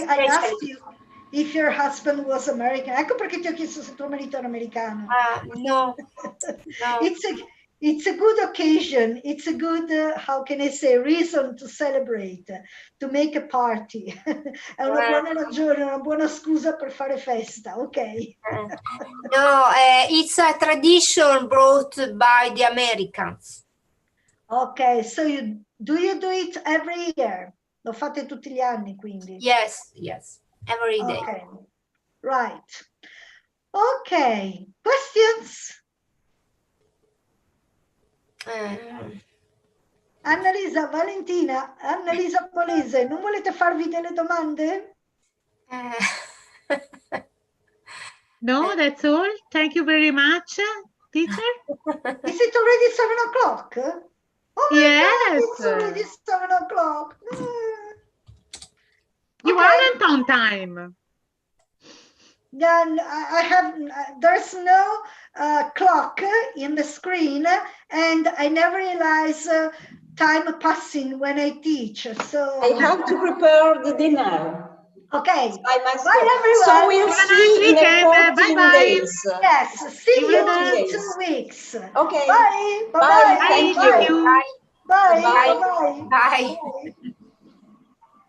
I asked especially- you if your husband was American. Ecco perché ti ho chiesto se tuo marito era americano. No. It's a good occasion. It's a good, how can I say, reason to celebrate, to make a party. È una buona ragione, una buona scusa per fare festa, ok? No, it's a tradition brought by the Americans. Ok, so do you do it every year? Lo fate tutti gli anni, quindi? Yes, every day. Okay, right. Okay, questions? Annalisa, Valentina, Annalisa Polese, non volete farvi delle domande? No, that's all. Thank you very much, teacher. Is it already 7 o'clock? Oh my God, it's already 7 o'clock. You aren't on time. Then I have, there's no clock in the screen, and I never realize time passing when I teach. So I have to prepare the dinner. Okay. I must Bye, go. everyone. So we'll see in 14 days. Yes, see you in 2 weeks. Okay. Bye. Bye. Thank you. Bye. Bye. Bye. Bye. Bye. Bye.